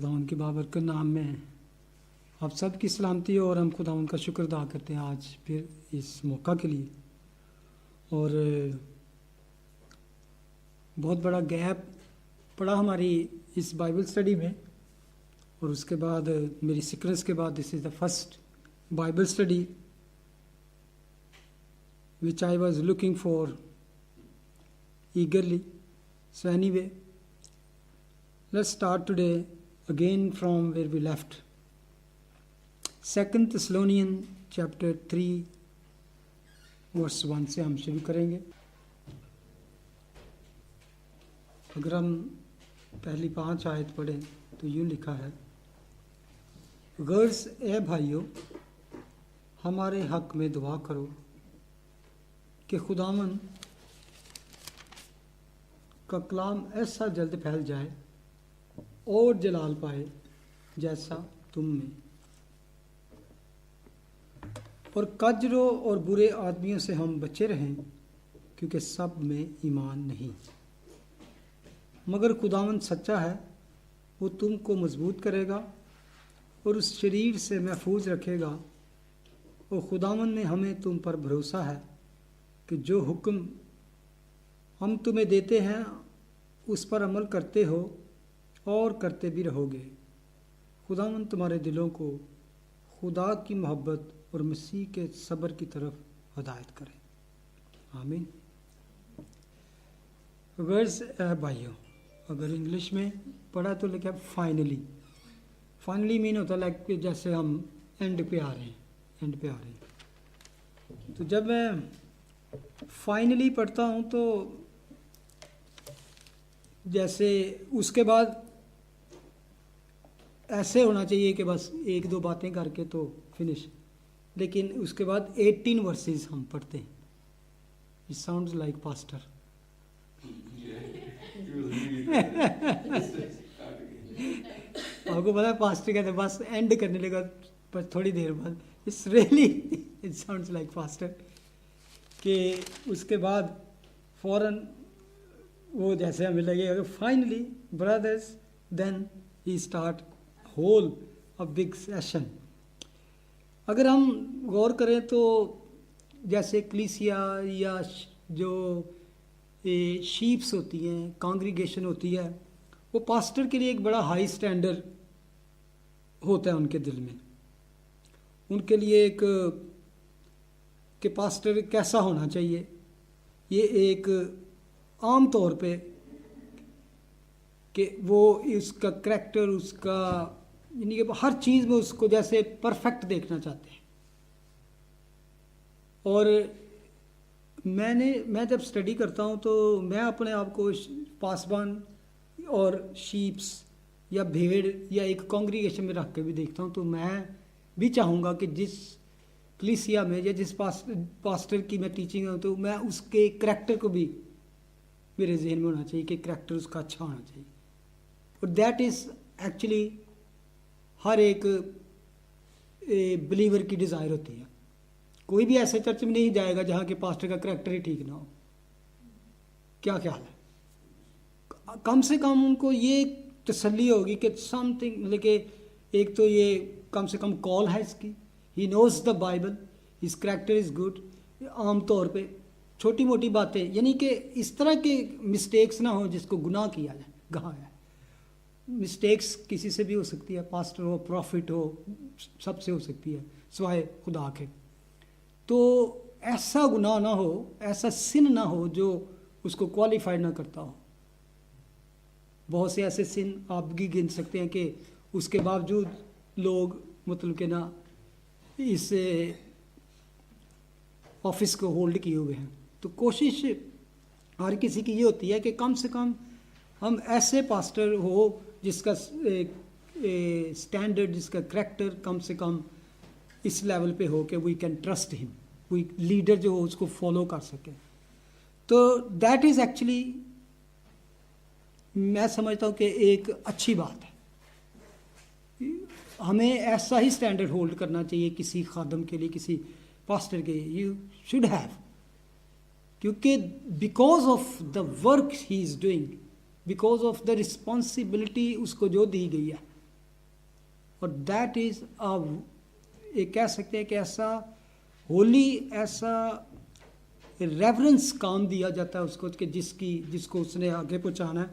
खुदावंद के बाबरकत नाम में आप सब की सलामती हो और हम खुदावंद का शुक्र अदा करते हैं आज फिर इस मौका के लिए। और बहुत बड़ा गैप पड़ा हमारी इस बाइबल स्टडी में, और उसके बाद मेरी सिकनेस के बाद this is the first Bible study which I was looking for eagerly. So anyway, let's start today again from where we left. 2 Thessalonians chapter 3 verse 1 से हम शुरू करेंगे। अगर हम पहली 5 आयत पढ़ें तो यूँ लिखा है, गर्ज ए भाइयों, हमारे हक में दुआ करो कि खुदावन का कलाम ऐसा जल्द फैल जाए और जलाल पाए जैसा तुम में, और कजरों और बुरे आदमियों से हम बचे रहें, क्योंकि सब में ईमान नहीं। मगर खुदावन सच्चा है, वो तुमको मजबूत करेगा और उस शरीर से महफूज रखेगा। और खुदावन ने हमें तुम पर भरोसा है कि जो हुक्म हम तुम्हें देते हैं उस पर अमल करते हो और करते भी रहोगे। खुदावंद तुम्हारे दिलों को खुदा की मोहब्बत और मसीह के सब्र की तरफ हदायत करे। आमीन। वर्ड्स भाइयों, अगर इंग्लिश में पढ़ा तो लिखा फाइनली। फाइनली मीन होता है लाइक जैसे हम एंड पे आ रहे हैं। तो जब मैं फाइनली पढ़ता हूँ तो जैसे उसके बाद ऐसे होना चाहिए कि बस 1-2 बातें करके तो फिनिश, लेकिन उसके बाद 18 वर्सेस हम पढ़ते हैं। It sounds like pastor. आपको पता है पास्टर कहते बस एंड करने लगा पर थोड़ी देर बाद, it's really it sounds like pastor कि उसके बाद फौरन वो जैसे हमें लगेगा finally brothers, then he start whole a big session. अगर हम गौर करें तो जैसे क्लीसिया या जो शीप्स होती हैं, कांग्रीगेशन होती है, वो पास्टर के लिए एक बड़ा हाई स्टैंडर्ड होता है उनके दिल में। उनके लिए एक कि पास्टर कैसा होना चाहिए, ये एक आम तौर पे कि वो उसका करैक्टर, उसका यानी कि हर चीज़ में उसको जैसे परफेक्ट देखना चाहते हैं। और मैं जब स्टडी करता हूँ तो मैं अपने आप को पासबान और शीप्स या भेड़ या एक कांग्रीगेशन में रख के भी देखता हूँ, तो मैं भी चाहूँगा कि जिस क्लीसिया में या जिस पास्टर की मैं टीचिंग हूँ तो मैं उसके करैक्टर को भी मेरे जहन में होना चाहिए कि करैक्टर उसका अच्छा होना चाहिए। और दैट इज़ एक्चुअली हर एक बिलीवर की डिज़ायर होती है। कोई भी ऐसे चर्च में नहीं जाएगा जहाँ के पास्टर का करैक्टर ही ठीक ना हो। क्या ख्याल है? कम से कम उनको ये तसल्ली होगी कि समथिंग, मतलब कि एक तो ये कम से कम कॉल है इसकी, he knows the Bible, his character is good. आम तौर पे छोटी मोटी बातें, यानी कि इस तरह के मिस्टेक्स ना हो जिसको गुनाह किया जाए, कहा है। मिस्टेक्स किसी से भी हो सकती है, पास्टर हो, प्रॉफिट हो, सबसे हो सकती है सिवाय खुदा के। तो ऐसा गुनाह ना हो, ऐसा सिन ना हो जो उसको क्वालिफाइड ना करता हो। बहुत से ऐसे सिन आप भी गिन सकते हैं कि उसके बावजूद लोग मतलब कि ना इस ऑफिस को होल्ड किए हुए हैं। तो कोशिश हर किसी की ये होती है कि कम से कम हम ऐसे पास्टर हो जिसका स्टैंडर्ड, जिसका करैक्टर कम से कम इस लेवल पे हो कि वी कैन ट्रस्ट हिम, कोई लीडर जो हो उसको फॉलो कर सके। तो दैट इज़ एक्चुअली मैं समझता हूँ कि एक अच्छी बात है। हमें ऐसा ही स्टैंडर्ड होल्ड करना चाहिए किसी खादम के लिए, किसी पास्टर के लिए। यू शुड हैव, क्योंकि because of the work he is doing, because of the responsibility उसको जो दी गई है, اور دیٹ از ایک کہہ سکتے ہیں کہ ایسا ہولی، ایسا ریورنس کام دیا جاتا ہے اس کو کہ جس کو اس نے آگے پہنچانا ہے.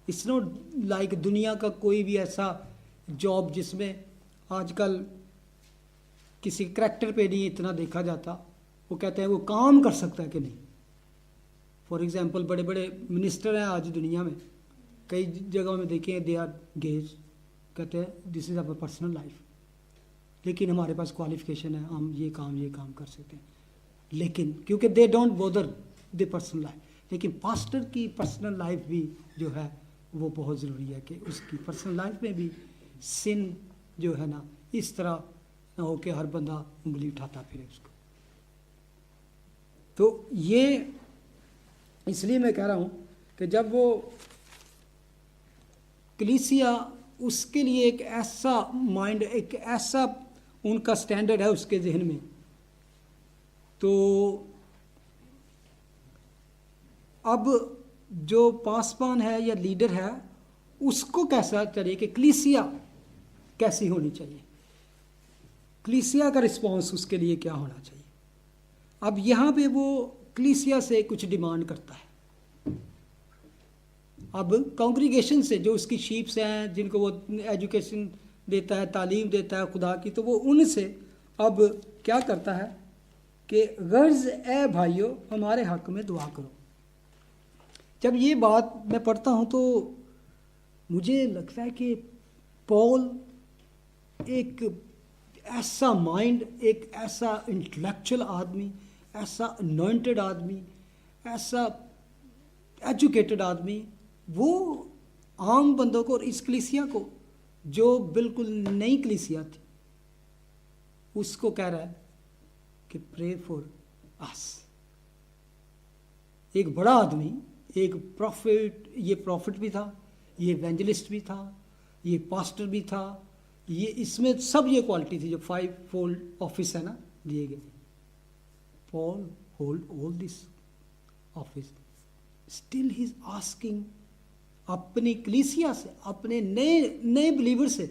اٹس ناٹ لائک دنیا کا کوئی بھی ایسا جاب جس میں آج کل کسی کریکٹر پہ نہیں اتنا دیکھا جاتا. وہ کہتے ہیں وہ کام کر سکتا ہے کہ نہیں. فار ایگزامپل بڑے بڑے منسٹر ہیں آج دنیا میں، کئی جگہوں میں دیکھیں دے آر گیز، کہتے ہیں دس از اوور پرسنل لائف، لیکن ہمارے پاس کوالیفیکیشن ہے، ہم یہ کام کر سکتے ہیں. لیکن کیونکہ they don't bother the personal life. لیکن پاسٹر کی پرسنل لائف بھی جو ہے وہ بہت ضروری ہے کہ اس کی پرسنل لائف میں بھی سن جو ہے نا اس طرح نہ ہو کہ ہر بندہ انگلی اٹھاتا پھرے اس کو. تو یہ اس لیے میں کہہ رہا ہوں کہ جب وہ کلیسیا اس کے لیے ایک ایسا مائنڈ، ایک ایسا ان کا سٹینڈرڈ ہے اس کے ذہن میں، تو اب جو پاسبان ہے یا لیڈر ہے اس کو کیسا چاہیے کہ کلیسیا کیسی ہونی چاہیے، کلیسیا کا رسپانس اس کے لیے کیا ہونا چاہیے. اب یہاں پہ وہ کلیسیا سے کچھ ڈیمانڈ کرتا ہے. اب کانگریگیشن سے جو اس کی شیپس ہیں، جن کو وہ ایجوکیشن دیتا ہے، تعلیم دیتا ہے خدا کی، تو وہ ان سے اب کیا کرتا ہے کہ غرض اے بھائیو ہمارے حق میں دعا کرو. جب یہ بات میں پڑھتا ہوں تو مجھے لگتا ہے کہ پول ایک ایسا مائنڈ، ایک ایسا انٹلیکچوئل آدمی، ایسا انوائنٹڈ آدمی، ایسا ایجوکیٹڈ آدمی، وہ عام بندوں کو اور اس کلیسیا کو جو بالکل نئی کلیسیا تھی اس کو کہہ رہا ہے کہ پرے فار اس. ایک بڑا آدمی، ایک پروفٹ، یہ پروفٹ بھی تھا، یہ ایونجلسٹ بھی تھا، یہ پاسٹر بھی تھا، یہ اس میں سب یہ کوالٹی تھی جو 5 فولڈ آفس ہے نا دیے گئے. Paul hold all this office, still he is asking اپنی کلیسیا سے، اپنے نئے بلیور سے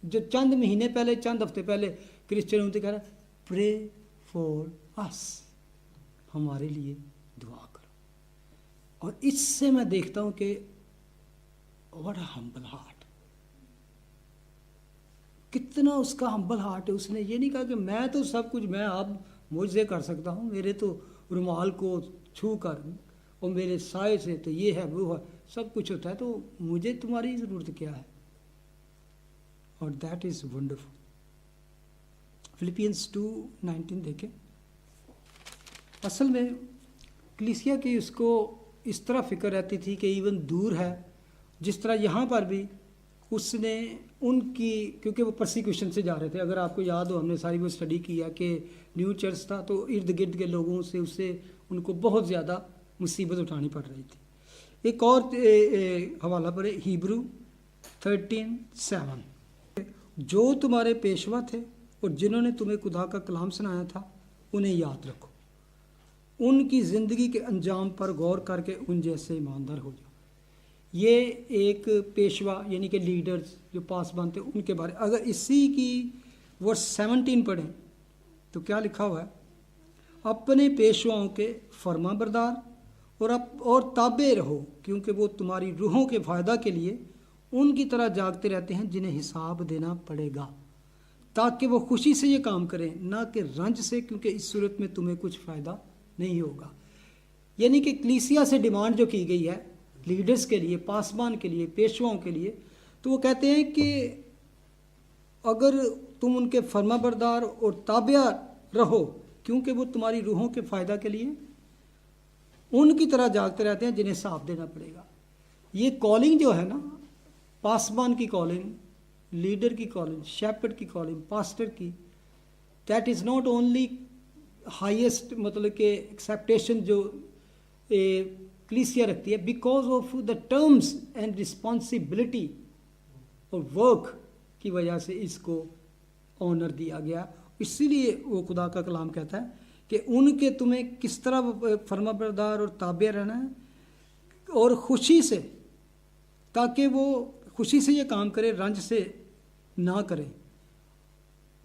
جو چند مہینے پہلے، چند ہفتے پہلے کرسچن ہوتے، کہہ رہا ہے پرے فار اس، ہمارے لیے دعا کرو. اور اس سے میں دیکھتا ہوں کہ واٹ اے ہمبل ہارٹ، کتنا اس کا ہمبل ہارٹ ہے. اس نے یہ نہیں کہا کہ میں تو سب کچھ، میں اب معجزے کر سکتا ہوں، میرے تو رومال کو چھو کر اور میرے سائے سے تو یہ ہے وہ ہے، سب کچھ ہوتا ہے، تو مجھے تمہاری ضرورت کیا ہے. اور دیٹ از ونڈرفل. فلپینس 2:19 دیکھیں. اصل میں کلیسیا کی اس کو اس طرح فکر رہتی تھی کہ ایون دور ہے، جس طرح یہاں پر بھی اس نے ان کی، کیونکہ وہ پرسیکیوشن سے جا رہے تھے. اگر آپ کو یاد ہو، ہم نے ساری وہ اسٹڈی کیا کہ نیو چرچ تھا تو ارد گرد کے لوگوں سے اسے ان کو بہت زیادہ مصیبت اٹھانی پڑ رہی تھی. ایک اور حوالہ پر ہیبرو 13:7، جو تمہارے پیشوا تھے اور جنہوں نے تمہیں خدا کا کلام سنایا تھا انہیں یاد رکھو، ان کی زندگی کے انجام پر غور کر کے ان جیسے ایماندار ہو جاؤ. یہ ایک پیشوا یعنی کہ لیڈرز جو پاسبان تھے ان کے بارے. اگر اسی کی ورس 17 پڑھیں تو کیا لکھا ہوا ہے؟ اپنے پیشواؤں کے فرما بردار اور تابع رہو، کیونکہ وہ تمہاری روحوں کے فائدہ کے لیے ان کی طرح جاگتے رہتے ہیں جنہیں حساب دینا پڑے گا، تاکہ وہ خوشی سے یہ کام کریں، نہ کہ رنج سے، کیونکہ اس صورت میں تمہیں کچھ فائدہ نہیں ہوگا. یعنی کہ کلیسیا سے ڈیمانڈ جو کی گئی ہے لیڈرز کے لیے، پاسبان کے لیے، پیشواؤں کے لیے، تو وہ کہتے ہیں کہ اگر تم ان کے فرما بردار اور تابع رہو، کیونکہ وہ تمہاری روحوں کے فائدہ کے لیے ان کی طرح جاگتے رہتے ہیں جنہیں حساب دینا پڑے گا. یہ کالنگ جو ہے نا، پاسبان کی کالنگ، لیڈر کی کالنگ، شیپرڈ کی کالنگ، پاسٹر کی، that is not only highest, مطلب کہ ایکسیپٹیشن جو کلیسیا رکھتی ہے، because of the terms and responsibility اور ورک کی وجہ سے اس کو آنر دیا گیا. اسی لیے وہ خدا کا کلام کہتا ہے کہ ان کے تمہیں کس طرح فرما بردار اور تابع رہنا ہے، اور خوشی سے، تاکہ وہ خوشی سے یہ کام کرے، رنج سے نہ کریں.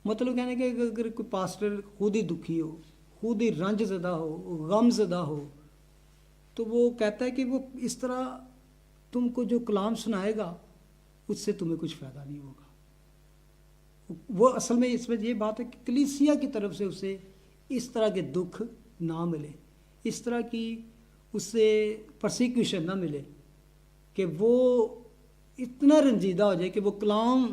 مطلب کہنے کہ اگر کوئی پاسٹر خود ہی دکھی ہو، خود ہی رنج زدہ ہو، غم زدہ ہو، تو وہ کہتا ہے کہ وہ اس طرح تم کو جو کلام سنائے گا اس سے تمہیں کچھ فائدہ نہیں ہوگا. وہ اصل میں اس میں یہ بات ہے کہ کلیسیا کی طرف سے اسے اس طرح کے دکھ نہ ملے، اس طرح کی اسے پرسیکیوشن نہ ملے کہ وہ اتنا رنجیدہ ہو جائے کہ وہ کلام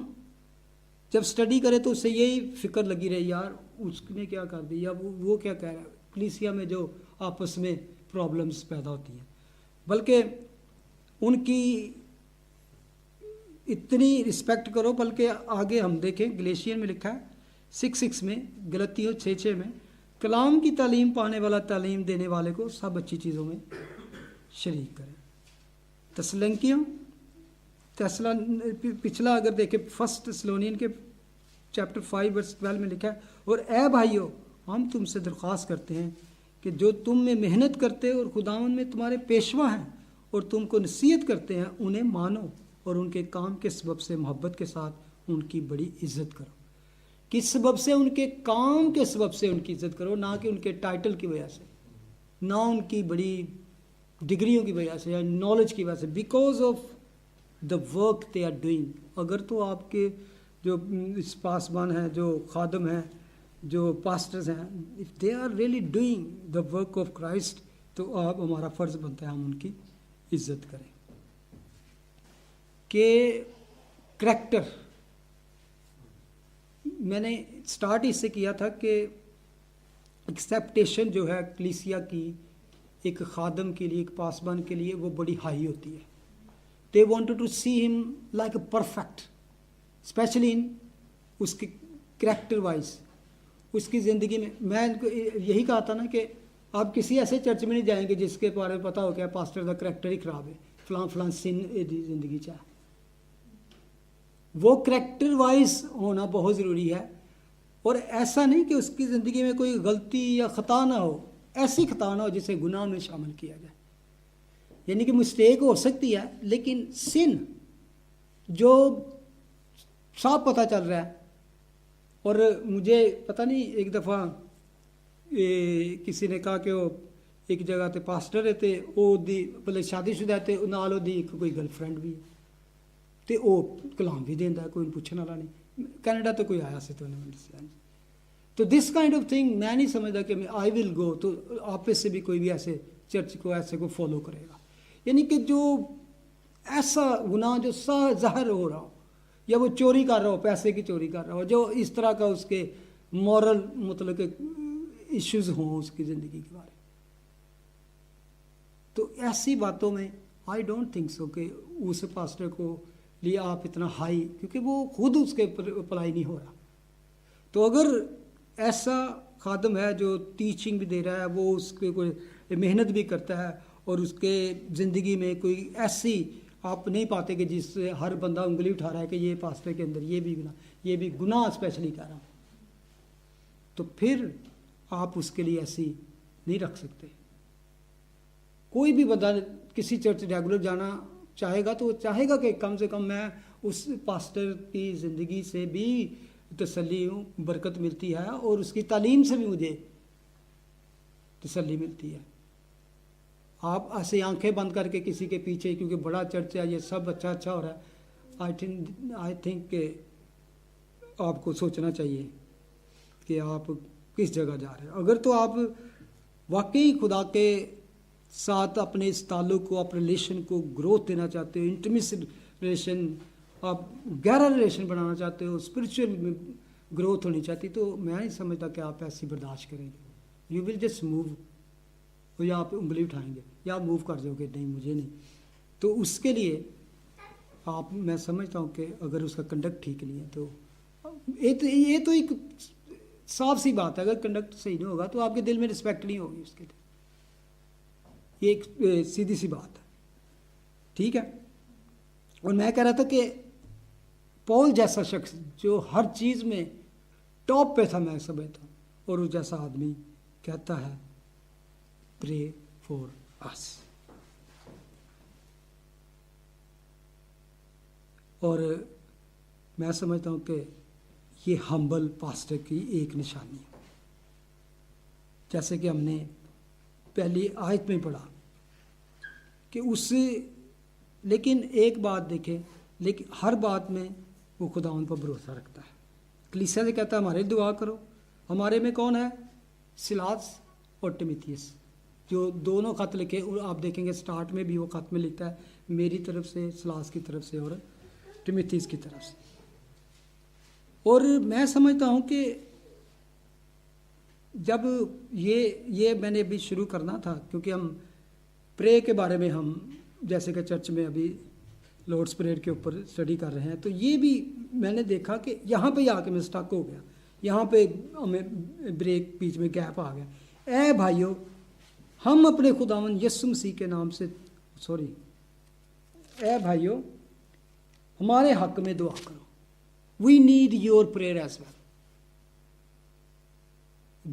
جب سٹڈی کرے تو اسے یہی فکر لگی رہے، یار اس نے کیا کر دیا، وہ کیا کہہ رہا ہے. کلیسیا میں جو آپس میں پرابلمز پیدا ہوتی ہیں، بلکہ ان کی اتنی رسپیکٹ کرو. بلکہ آگے ہم دیکھیں گلیشین میں لکھا ہے 6:6 میں، غلطیوں 6:6 میں، کلام کی تعلیم پانے والا تعلیم دینے والے کو سب اچھی چیزوں میں شریک کرے. تسلنکیوں پچھلا اگر دیکھیں 1 تسلونین کے چیپٹر 5:12 میں لکھا ہے، اور اے بھائیو ہم تم سے درخواست کرتے ہیں کہ جو تم میں محنت کرتے اور خداوند میں تمہارے پیشوا ہیں اور تم کو نصیحت کرتے ہیں انہیں مانو اور ان کے کام کے سبب سے محبت کے ساتھ ان کی بڑی عزت کرو. کس سبب سے؟ ان کے کام کے سبب سے ان کی عزت کرو، نہ کہ ان کے ٹائٹل کی وجہ سے، نہ ان کی بڑی ڈگریوں کی وجہ سے یا نالج کی وجہ سے. Because of the work they are doing. اگر تو آپ کے جو اس پاسبان ہیں، جو خادم ہیں، جو پاسٹرز ہیں، if they are really doing the work of Christ, تو آپ ہمارا فرض بنتا ہے ہم ان کی عزت کریں. کہ کریکٹر میں نے سٹارٹ اس سے کیا تھا کہ ایکسیپٹیشن جو ہے کلیسیا کی ایک خادم کے لیے، ایک پاسبان کے لیے، وہ بڑی ہائی ہوتی ہے. They wanted to see him like a perfect, especially in اس کے کریکٹر وائز، اس کی زندگی میں. میں ان کو یہی کہا تھا نا کہ آپ کسی ایسے چرچ میں نہیں جائیں گے جس کے بارے میں پتہ ہو کہ پاسٹر کا کریکٹر ہی خراب ہے، فلاں فلاں سن زندگی چاہے. وہ کریکٹر وائز ہونا بہت ضروری ہے، اور ایسا نہیں کہ اس کی زندگی میں کوئی غلطی یا خطا نہ ہو، ایسی خطا نہ ہو جسے گناہ میں شامل کیا جائے. یعنی کہ مسٹیک ہو سکتی ہے، لیکن سن جو صاف پتہ چل رہا ہے. اور مجھے پتہ نہیں، ایک دفعہ کسی نے کہا کہ وہ ایک جگہ تے پاسٹر رہتے، وہ دی پہلے شادی شدہ تے نال وہ دی کوئی گرل فرینڈ بھی ہے، تے وہ کلام بھی دینا ہے، کوئی پوچھنے والا نہیں. کینیڈا تو کوئی آیا سے تو انہوں نے دسیا. تو دس کائنڈ آف تھنگ میں نہیں سمجھتا کہ آئی ول گو، تو آپس سے بھی کوئی بھی ایسے چرچ کو ایسے کو فالو کرے گا. یعنی کہ جو ایسا گناہ جو ظاہر ہو رہا ہو، یا وہ چوری کر رہا ہو، پیسے کی چوری کر رہا ہو، جو اس طرح کا اس کے مورل مطلب کہ ایشوز ہوں اس کی زندگی کے بارے، تو ایسی باتوں میں آئی ڈونٹ تھنک سو کہ اس پاسٹر کو لیے آپ اتنا ہائی، کیونکہ وہ خود اس کے اپلائی نہیں ہو رہا. تو اگر ایسا خادم ہے جو ٹیچنگ بھی دے رہا ہے، وہ اس کے کوئی محنت بھی کرتا ہے، اور اس کے زندگی میں کوئی ایسی آپ نہیں پاتے کہ جس سے ہر بندہ انگلی اٹھا رہا ہے کہ یہ پاسٹر کے اندر یہ بھی گناہ اسپیشلی کہہ رہا ہوں، تو پھر آپ اس کے لیے ایسی نہیں رکھ سکتے. کوئی بھی بندہ کسی چرچ ریگولر جانا چاہے گا تو وہ چاہے گا کہ کم سے کم میں اس پاسٹر کی زندگی سے بھی تسلی ہوں، برکت ملتی ہے، اور اس کی تعلیم سے بھی مجھے تسلی ملتی ہے. آپ ایسے آنکھیں بند کر کے کسی کے پیچھے، کیونکہ بڑا چرچ ہے، یہ سب اچھا ہو رہا ہے، آئی تھنک کہ آپ کو سوچنا چاہیے کہ آپ کس جگہ جا رہے ہیں. اگر تو آپ واقعی خدا کے ساتھ اپنے اس تعلق کو، اپنے ریلیشن کو گروتھ دینا چاہتے ہو، انٹیمیسی ریلیشن، آپ گہرا ریلیشن بنانا چاہتے ہو، اسپرچل میں گروتھ ہونی چاہتی، تو میں نہیں سمجھتا کہ آپ ایسی برداشت کریں گے. یو ول جسٹ موو، یا آپ انگلی اٹھائیں گے یا موو کر دو گے، نہیں مجھے نہیں. تو اس کے لیے آپ، میں سمجھتا ہوں کہ اگر اس کا کنڈکٹ ٹھیک نہیں ہے تو یہ تو ایک صاف سی بات ہے. اگر کنڈکٹ صحیح نہیں ہوگا تو آپ کے دل میں رسپیکٹ نہیں ہوگی اس کے لیے. یہ ایک سیدھی سی بات ہے، ٹھیک ہے. اور میں کہہ رہا تھا کہ پول جیسا شخص جو ہر چیز میں ٹاپ پہ تھا، میں سمجھتا ہوں، اور اس جیسا آدمی کہتا ہے پرے فور اس. اور मैं समझता हूँ कि ये हम्बल पास्टर की एक निशानी है। जैसे कि हमने पहली आयत में पढ़ा कि उससे, लेकिन एक बात देखें, लेकिन हर बात में वो खुदावन पर भरोसा रखता है। कलीसिया से कहता है हमारे दुआ करो। हमारे में कौन है? सिलास और टिमिथियस, जो दोनों खत लिखे। आप देखेंगे स्टार्ट में भी वो खत में लिखता है मेरी तरफ से, सिलास की तरफ से और टिमिथियस की तरफ से। और मैं समझता हूँ कि जब ये मैंने अभी शुरू करना था, क्योंकि हम प्रे के बारे में हम जैसे कि चर्च में अभी लॉर्ड्स प्रेयर के ऊपर स्टडी कर रहे हैं, तो ये भी मैंने देखा कि यहाँ पे आके मैं स्टक हो गया, यहाँ पे हमें ब्रेक बीच में गैप आ गया। ए भाइयों, हम अपने खुदावन यीशु मसीह के नाम से ए भाइयों, हमारे हक में दुआ करो। We need your prayer as well.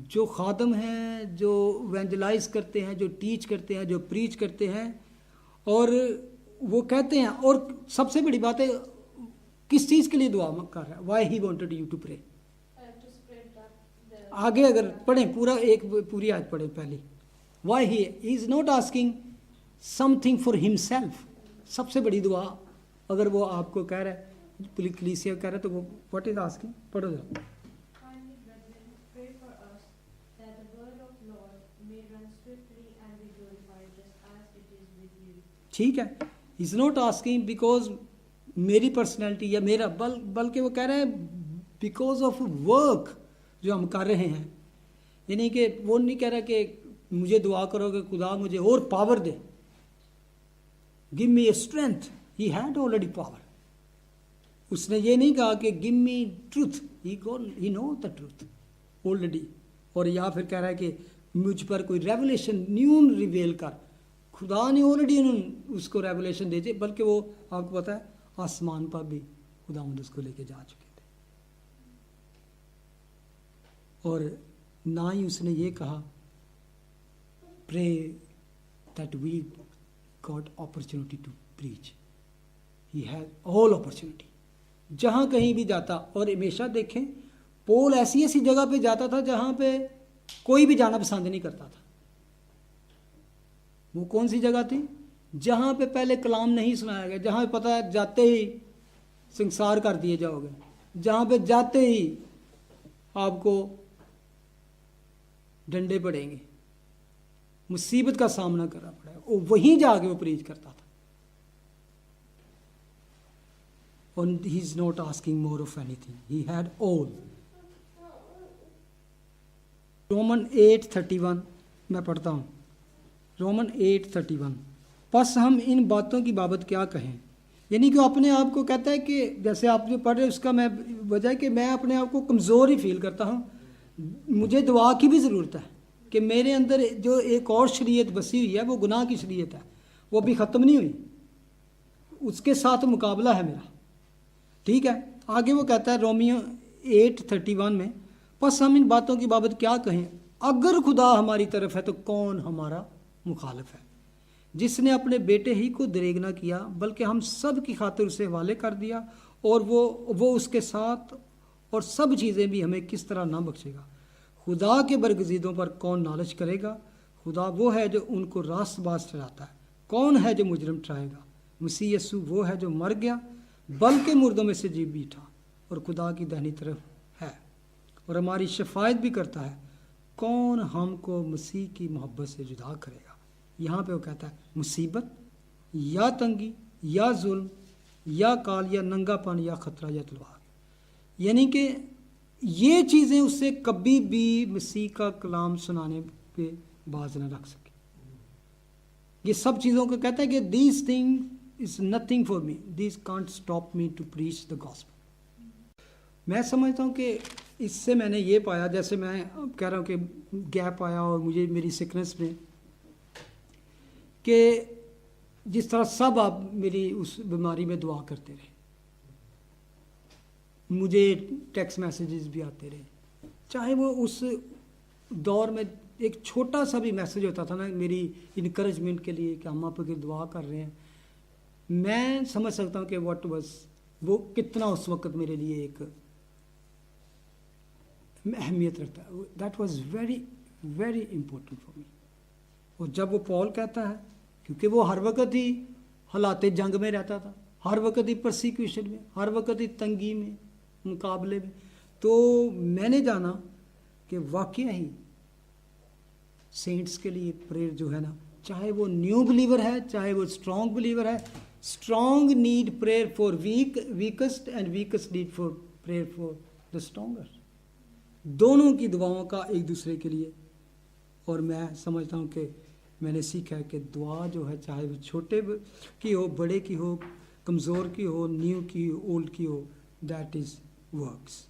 जो खादम हैं, जो इवेंजलाइज करते हैं, जो टीच करते हैं, जो प्रीच करते हैं, और वो कहते हैं, और सबसे बड़ी बात है किस चीज़ के लिए दुआ कर रहा है? Why he wanted you to pray. आगे अगर पढ़ें पूरा, एक पूरी आज पढ़ें पहली। Why he is not asking something for himself. सबसे बड़ी दुआ अगर वो आपको कह रहा है, कलीसिया कह रहा है, तो वो व्हाट इज आस्किंग? पढ़ो जरा। ठीक है, इज नॉट आस्किंग बिकॉज मेरी पर्सनैलिटी या मेरा बल्कि वो कह रहा है बिकॉज ऑफ वर्क जो हम कर रहे हैं। यानी कि वो नहीं कह रहा कि मुझे दुआ करो कि खुदा मुझे और power they, give me a strength. He had already power. उसने ये नहीं कहा कि give me truth, he know the truth already. और या फिर कह रहा है कि मुझ पर कोई रेवलेशन न्यू रिवेल कर। खुदा ने ऑलरेडी उसको रेवलेशन दे दी, बल्कि वो आपको पता है आसमान पर भी खुदा उसको लेके जा चुके थे। और ना ही उसने ये कहा pray that we got opportunity to preach. He had all opportunity. जहाँ कहीं भी जाता, और हमेशा देखें पौल ऐसी ऐसी जगह पे जाता था जहाँ पे कोई भी जाना पसंद नहीं करता था। वो कौन सी जगह थी? जहाँ पे पहले कलाम नहीं सुनाया गया, जहाँ पे पता है जाते ही संसार कर दिए जाओगे, जहाँ पे जाते ही आपको डंडे पड़ेंगे, मुसीबत का सामना करना पड़ेगा, और वहीं जाके वो प्रीच करता था। And he is not asking more of anything. He had all. Roman 8:31 मैं पढ़ता हूँ। रोमन 8:31 बस हम इन बातों की बाबत क्या कहें। यानी कि अपने आप को कहता है कि जैसे आप जो पढ़ रहे उसका मैं वजह है कि मैं अपने आप को कमज़ोर ही फील करता हूँ। मुझे दुआ की भी ज़रूरत है कि मेरे अंदर जो एक और शरीयत बसी हुई है वो गुनाह की शरीयत है, वो अभी ख़त्म नहीं हुई, उसके साथ मुकाबला है मेरा। ठीक है, आगे वो कहता है रोमियो 8:31 में बस हम इन बातों की बाबत क्या कहें, अगर खुदा हमारी तरफ है तो कौन हमारा मुखालिफ है। जिसने अपने बेटे ही को दरेग ना किया बल्कि हम सब की खातिर उसे हवाले कर दिया, और वो उसके साथ और सब चीज़ें भी हमें किस तरह ना बख्शेगा। खुदा के बरगजीदों पर कौन नालच करेगा। खुदा वो है जो उनको रास्तबाज ठहराता है। कौन है जो मुजरिम ठहराएगा। मसीह यीशु वो है जो मर गया बल्कि मुर्दों में से जी बैठा और खुदा की दाहिनी तरफ है और हमारी शफायत भी करता है। कौन हमको मसीह की मोहब्बत से जुदा करेगा। यहाँ पे वो कहता है मुसीबत या तंगी या जुल्म या काल या नंगापन या खतरा या तलवार। यानी कि ये चीज़ें उससे कभी भी मसीह का कलाम सुनाने पे बाज न रख सके। ये सब चीज़ों को कहता है कि these thing is nothing for me, these can't stop me to preach the gospel। मैं समझता हूँ कि इससे मैंने ये पाया, जैसे मैं कह रहा हूँ कि गैप आया और मुझे मेरी सिकनेस में, कि जिस तरह सब आप मेरी उस बीमारी में दुआ करते रहे, मुझे टेक्स्ट मैसेजेस भी आते रहे, चाहे वो उस दौर में एक छोटा सा भी मैसेज होता था ना मेरी इनकरेजमेंट के लिए कि हम आप की दुआ कर रहे हैं, मैं समझ सकता हूँ कि व्हाट वाज وہ کتنا اس وقت میرے لیے ایک اہمیت رکھتا ہے. That was very very important for me. اور جب وہ پال کہتا ہے، کیونکہ وہ ہر وقت ہی حالات جنگ میں رہتا تھا، ہر وقت ہی پرسیکیوشن میں، ہر وقت ہی تنگی میں، مقابلے میں، تو میں نے جانا کہ واقعہ ہی سینٹس کے لیے پریئر جو ہے نا، چاہے وہ نیو بلیور ہے، چاہے وہ اسٹرانگ بلیور ہے، strong need prayer for ویکسٹ and ویکسٹ need for prayer for the stronger. دونوں کی دعاؤں کا ایک دوسرے کے لیے. اور میں سمجھتا ہوں کہ میں نے سیکھا ہے کہ دعا جو ہے، چاہے وہ چھوٹے کی ہو، بڑے کی ہو، کمزور کی ہو، نیو کی ہو، اولڈ کی ہو، دیٹ از ورکس.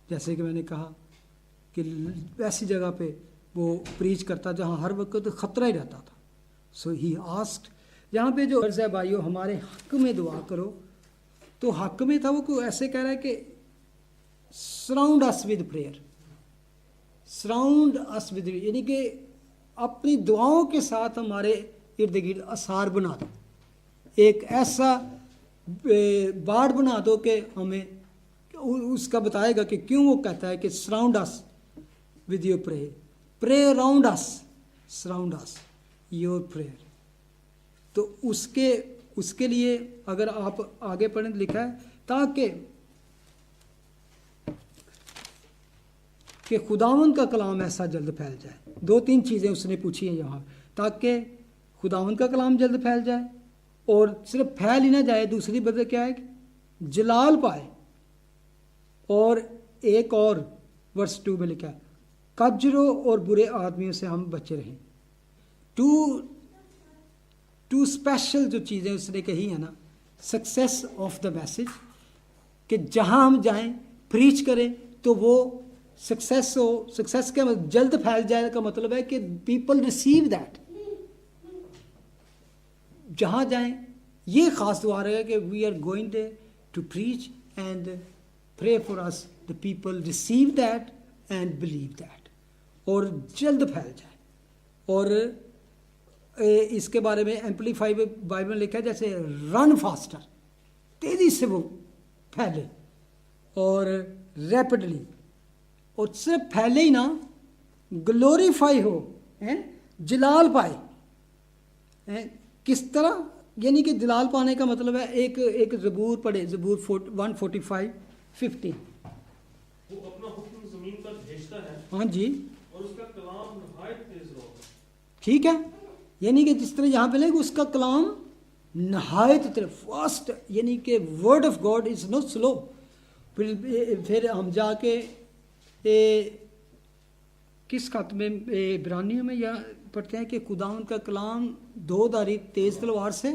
جیسے کہ میں نے کہا کہ ایسی جگہ پہ وہ پریچ کرتا جہاں ہر وقت خطرہ ہی رہتا تھا. سو ہی آسکڈ، یہاں پہ جو عرض ہے بھائیو ہمارے حق میں دعا کرو، تو حق میں تھا وہ کوئی ایسے کہہ رہا ہے کہ surround us with prayer, surround us with, یعنی کہ اپنی دعاؤں کے ساتھ ہمارے ارد گرد اثار بنا دو، ایک ایسا باڑ بنا دو کہ ہمیں اس کا بتائے گا کہ کیوں وہ کہتا ہے کہ surround us with your prayer, pray around us, surround us your prayer. تو اس کے لیے اگر آپ آگے پڑھیں لکھا ہے تاکہ کہ خداوند کا کلام ایسا جلد پھیل جائے. 2-3 چیزیں اس نے پوچھی ہیں یہاں، تاکہ خداوند کا کلام جلد پھیل جائے، اور صرف پھیل ہی نہ جائے، دوسری وجہ کیا ہے کہ جلال پائے. اور ایک اور ورس 2 میں لکھا ہے کجروں اور برے آدمیوں سے ہم بچے رہیں. ٹو اسپیشل جو چیزیں اس نے کہی ہیں نا، سکسیس آف دا میسج، کہ جہاں ہم جائیں پریچ کریں تو وہ سکسیس ہو. سکسیس کا جلد پھیل جائے کا مطلب ہے کہ پیپل ریسیو دیٹ. جہاں جائیں یہ خاص دعا رہے گا کہ we are going there to preach and pray for us the people receive that and believe that, اور جلد پھیل جائے. اور اس کے بارے میں ایمپلیفائی بائبل میں لکھا ہے جیسے رن فاسٹر، تیزی سے وہ پھیلے اور ریپڈلی، اور صرف پھیلے ہی نہ، گلوریفائی ہو، جلال پائے. کس طرح؟ یعنی کہ جلال پانے کا مطلب ہے ایک زبور پڑھے، زبور 145:15. وہ اپنا حکم زمین پر بھیجتا ہے، ہاں جی، اور اس کا کلام نہایت تیز رو. ٹھیک ہے، یعنی کہ جس طرح یہاں پہ لیں کہ اس کا کلام نہایت فاسٹ، یعنی کہ word of God is not slow. پھر ہم جا کے کس خط میں، عبرانیوں میں یا پڑھتے ہیں کہ خداوند کا کلام 2 دھاری تیز تلوار سے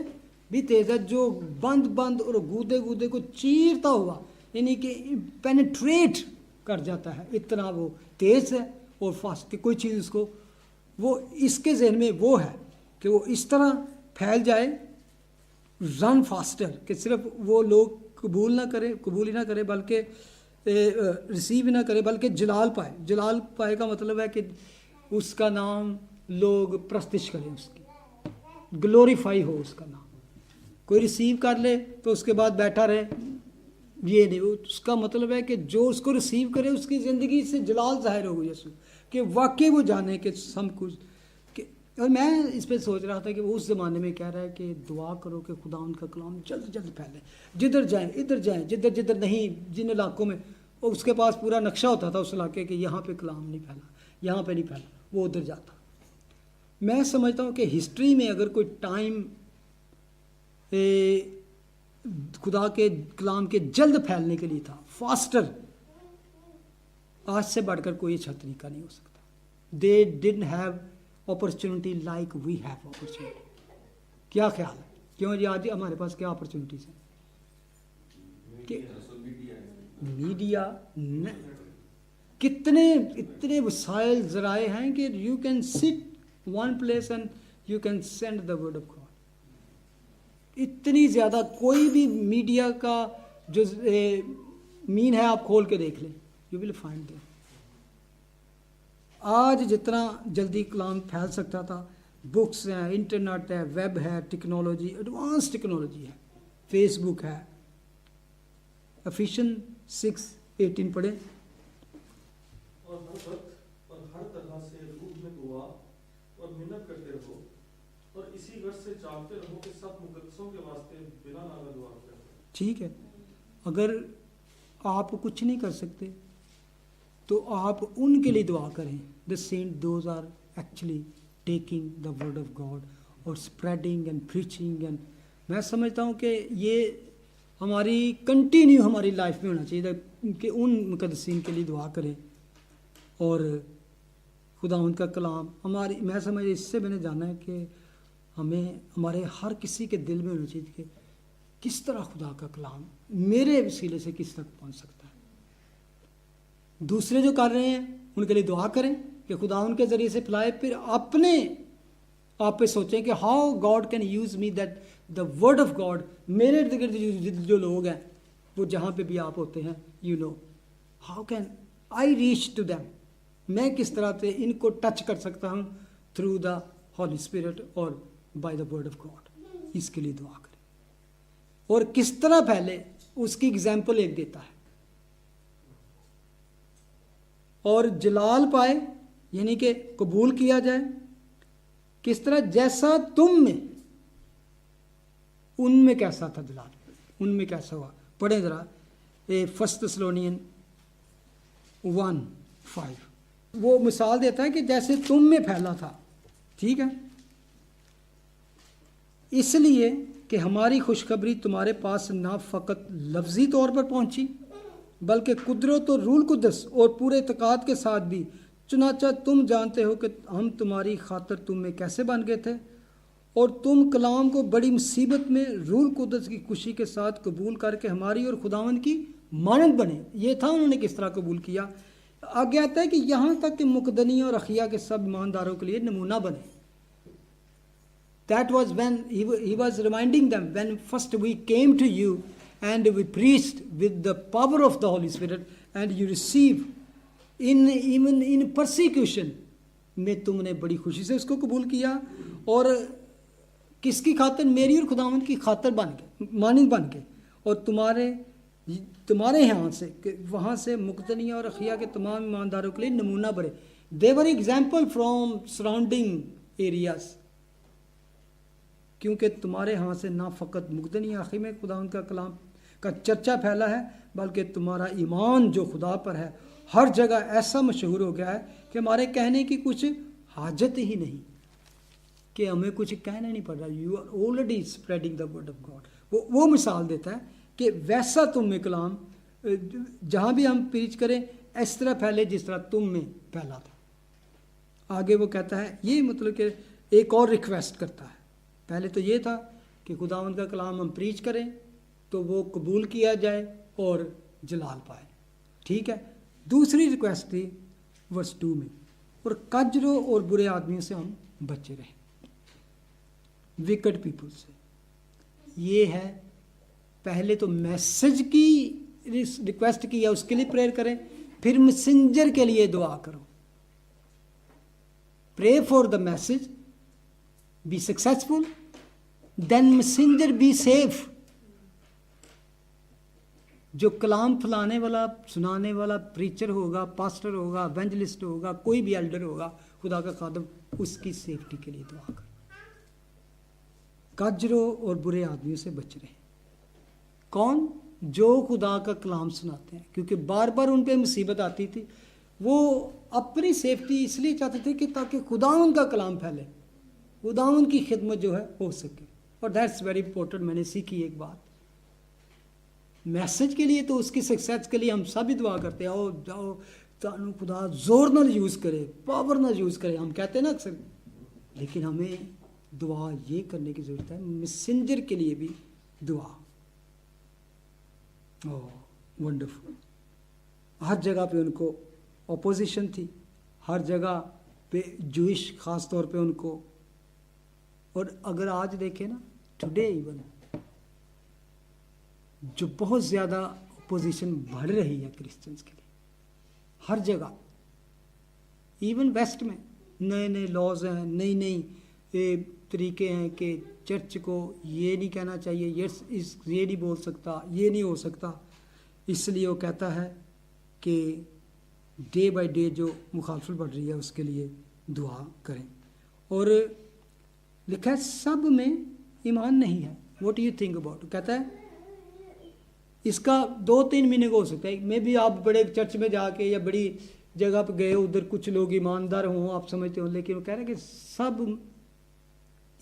بھی تیز ہے، جو بند اور گودے کو چیرتا ہوا، یعنی کہ پینیٹریٹ کر جاتا ہے. اتنا وہ تیز ہے اور فاسٹ کہ کوئی چیز اس کو، وہ اس کے ذہن میں وہ ہے کہ وہ اس طرح پھیل جائے، رن فاسٹر، کہ صرف وہ لوگ قبول ہی نہ کرے بلکہ ریسیو نہ کرے، بلکہ جلال پائے. جلال پائے کا مطلب ہے کہ اس کا نام لوگ پرستش کریں، اس کی گلوریفائی ہو اس کا نام. کوئی ریسیو کر لے تو اس کے بعد بیٹھا رہے، یہ نہیں. اس کا مطلب ہے کہ جو اس کو ریسیو کرے اس کی زندگی سے جلال ظاہر ہو یسوع، کہ واقعی وہ جانے کہ سب کچھ. اور میں اس پہ سوچ رہا تھا کہ وہ اس زمانے میں کہہ رہا ہے کہ دعا کرو کہ خدا ان کا کلام جلد جلد پھیلے، جدھر جائیں ادھر جائیں، جدھر نہیں، جن علاقوں میں اس کے پاس پورا نقشہ ہوتا تھا اس علاقے کہ یہاں پہ کلام نہیں پھیلا، یہاں پہ نہیں پھیلا، وہ ادھر جاتا. میں سمجھتا ہوں کہ ہسٹری میں اگر کوئی ٹائم خدا کے کلام کے جلد پھیلنے کے لیے تھا، فاسٹر، آج سے بڑھ کر کوئی اچھا طریقہ نہیں ہو سکتا. They didn't have opportunity like we have opportunity. کیا خیال ہے؟ کیوں جی آج ہمارے پاس کیا اپرچونٹیز ہیں؟ میڈیا اتنے وسائل ذرائع ہیں کہ یو کین سٹ one place and you can send the word of God. اتنی زیادہ کوئی بھی میڈیا کا جو مین ہے آپ کھول کے دیکھ لیں، یو ول فائنڈ دیم. آج جتنا جلدی کلام پھیل سکتا تھا، بکس ہیں، انٹرنیٹ ہے، ویب ہے، ٹیکنالوجی، ایڈوانس ٹیکنالوجی ہے، فیس بک ہے، एफिशियन 6:18 पढ़ें। और हर वक्त और हर तरह से रूह में दुआ और मिन्नत करते रहो और इसी गर्ज से चाहते रहो कि सब मुकद्दसों के वास्ते बिना नागा दुआ करें। ठीक है, अगर आप कुछ नहीं कर सकते तो आप उनके लिए दुआ करें। The saint those are actually taking the word of God और स्प्रेडिंग एंड प्रीचिंग, एंड मैं समझता हूँ कि ये हमारी कंटिन्यू हमारी लाइफ में होना चाहिए कि उन मुकद्दसीन के लिए दुआ करें। और खुदा उनका कलाम हमारी, मैं समझ इससे मैंने जाना है कि हमें हमारे हर किसी के दिल में होना चाहिए कि किस तरह खुदा का कलाम मेरे वसीले से किस तक पहुंच सकता है। दूसरे जो कर रहे हैं उनके लिए दुआ करें कि खुदा उनके ज़रिए से फैलाए। फिर अपने आप पे सोचें कि how God can use me, that the word of God मेरे इर्द गिर्द जो लोग हैं वो जहाँ पे भी आप होते हैं, you know how can I reach to them, मैं किस तरह से इनको टच कर सकता हूँ थ्रू द हॉली स्पिरिट और by the word of God. इसके लिए दुआ करें और किस तरह फैले उसकी एग्जाम्पल एक देता है। और जलाल पाए यानी कि कबूल किया जाए किस तरह, जैसा तुम में उनमें कैसा था जलाल, उनमें कैसा हुआ। पढ़ें जरा 1 थिस्सलुनीसियंस 1:5, वो मिसाल देता है कि जैसे तुम में फैला था। ठीक है, इसलिए कि हमारी खुशखबरी तुम्हारे पास ना फ़कत लफ्ज़ी तौर पर पहुंची बल्कि कुदरत और रूल कुदस और पूरे इत्क़ाद के साथ भी। चुनाचा तुम जानते हो कि हम तुम्हारी खातर तुम में कैसे बन गए थे और तुम कलाम को बड़ी मुसीबत में रूल कुदस की खुशी के साथ कबूल करके हमारी और खुदावंद की मानद बने। ये था उन्होंने किस तरह कबूल किया। आगे आता है कि यहाँ तक कि मुकदनी और अखिया के सब ईमानदारों के लिए नमूना बने। That was when he was reminding them, when first we came to you and we preached with the power of the Holy Spirit and you receive even in persecution में तुमने बड़ी खुशी से उसको कबूल किया और किसकी खातिर, मेरी और खुदावंद की खातिर बन गए, मानिंद बन गए। और तुम्हारे यहाँ से वहाँ से मुक्तनिया और अखिया के तमाम ईमानदारों के लिए नमूना बने। दे वर एग्जाम्पल फ्रॉम सराउंडिंग एरियाज, क्योंकि तुम्हारे यहाँ से ना फ़कत मुक़दनी आखिर में खुदा उनका कलाम का चर्चा फैला है बल्कि तुम्हारा ईमान जो खुदा पर है हर जगह ऐसा मशहूर हो गया है कि हमारे कहने की कुछ हाजत ही नहीं, कि हमें कुछ कहना नहीं पड़ रहा। You are already spreading the word of God. वो मिसाल देता है कि वैसा तुम में कलाम जहाँ भी हम प्रीच करें इस तरह फैले जिस तरह तुम में फैला था। आगे वो कहता है, ये मतलब कि एक और रिक्वेस्ट करता है। पहले तो ये था कि खुदावंद का कलाम हम प्रीच करें तो वो कबूल किया जाए और जलाल पाए। ठीक है, दूसरी रिक्वेस्ट थी वर्स 2 में, और कजरों और बुरे आदमियों से हम बचे रहें, विकेड पीपल से। ये है, पहले तो मैसेज की रिक्वेस्ट की है उसके लिए प्रेयर करें, फिर मैसेंजर के लिए दुआ करो। Pray for the message, be successful, then messenger be safe। जो कलाम फैलाने वाला, सुनाने वाला प्रीचर होगा, पास्टर होगा, एवेंजलिस्ट होगा, कोई भी एल्डर होगा, खुदा का खादम, उसकी सेफ्टी के लिए दुआ करो। कजरों और बुरे आदमियों से बच रहे। कौन? जो खुदा का कलाम सुनाते हैं, क्योंकि बार बार उन पर मुसीबत आती थी। वो अपनी सेफ्टी इसलिए चाहते थे कि ताकि खुदा उनका कलाम फैले, खुदावन की खिदमत जो है हो सके। और दैट्स वेरी इंपॉर्टेंट। मैंने सीखी एक बात, मैसेज के लिए तो उसकी सक्सेस के लिए हम सब ही दुआ करते हैं, आओ जाओ तानू खुदा जोर ना यूज़ करे, पावर ना यूज़ करे, हम कहते हैं ना अक्सर। लेकिन हमें दुआ ये करने की ज़रूरत है, मैसेंजर के लिए भी दुआ। ओह वंडरफुल। हर जगह पे उनको अपोजिशन थी, हर जगह पे जूइश ख़ास तौर पे उनको। और अगर आज देखें ना, टुडे इवन जो बहुत ज़्यादा अपोजिशन बढ़ रही है क्रिश्चियंस के लिए, हर जगह, इवन वेस्ट में नए नए लॉज हैं, नई नई तरीके हैं कि चर्च को ये नहीं कहना चाहिए, ये नहीं बोल सकता, ये नहीं हो सकता। इसलिए वो कहता है कि डे बाय डे जो मुखालफत बढ़ रही है उसके लिए दुआ करें। और लिखा है सब में ईमान नहीं है। व्हाट यू थिंक अबाउट, कहता है इसका 2-3 मीनिंग हो सकता है। मे भी आप बड़े चर्च में जाके या बड़ी जगह पर गए, उधर कुछ लोग ईमानदार हों, आप समझते हो, लेकिन वो कह रहे हैं कि सब,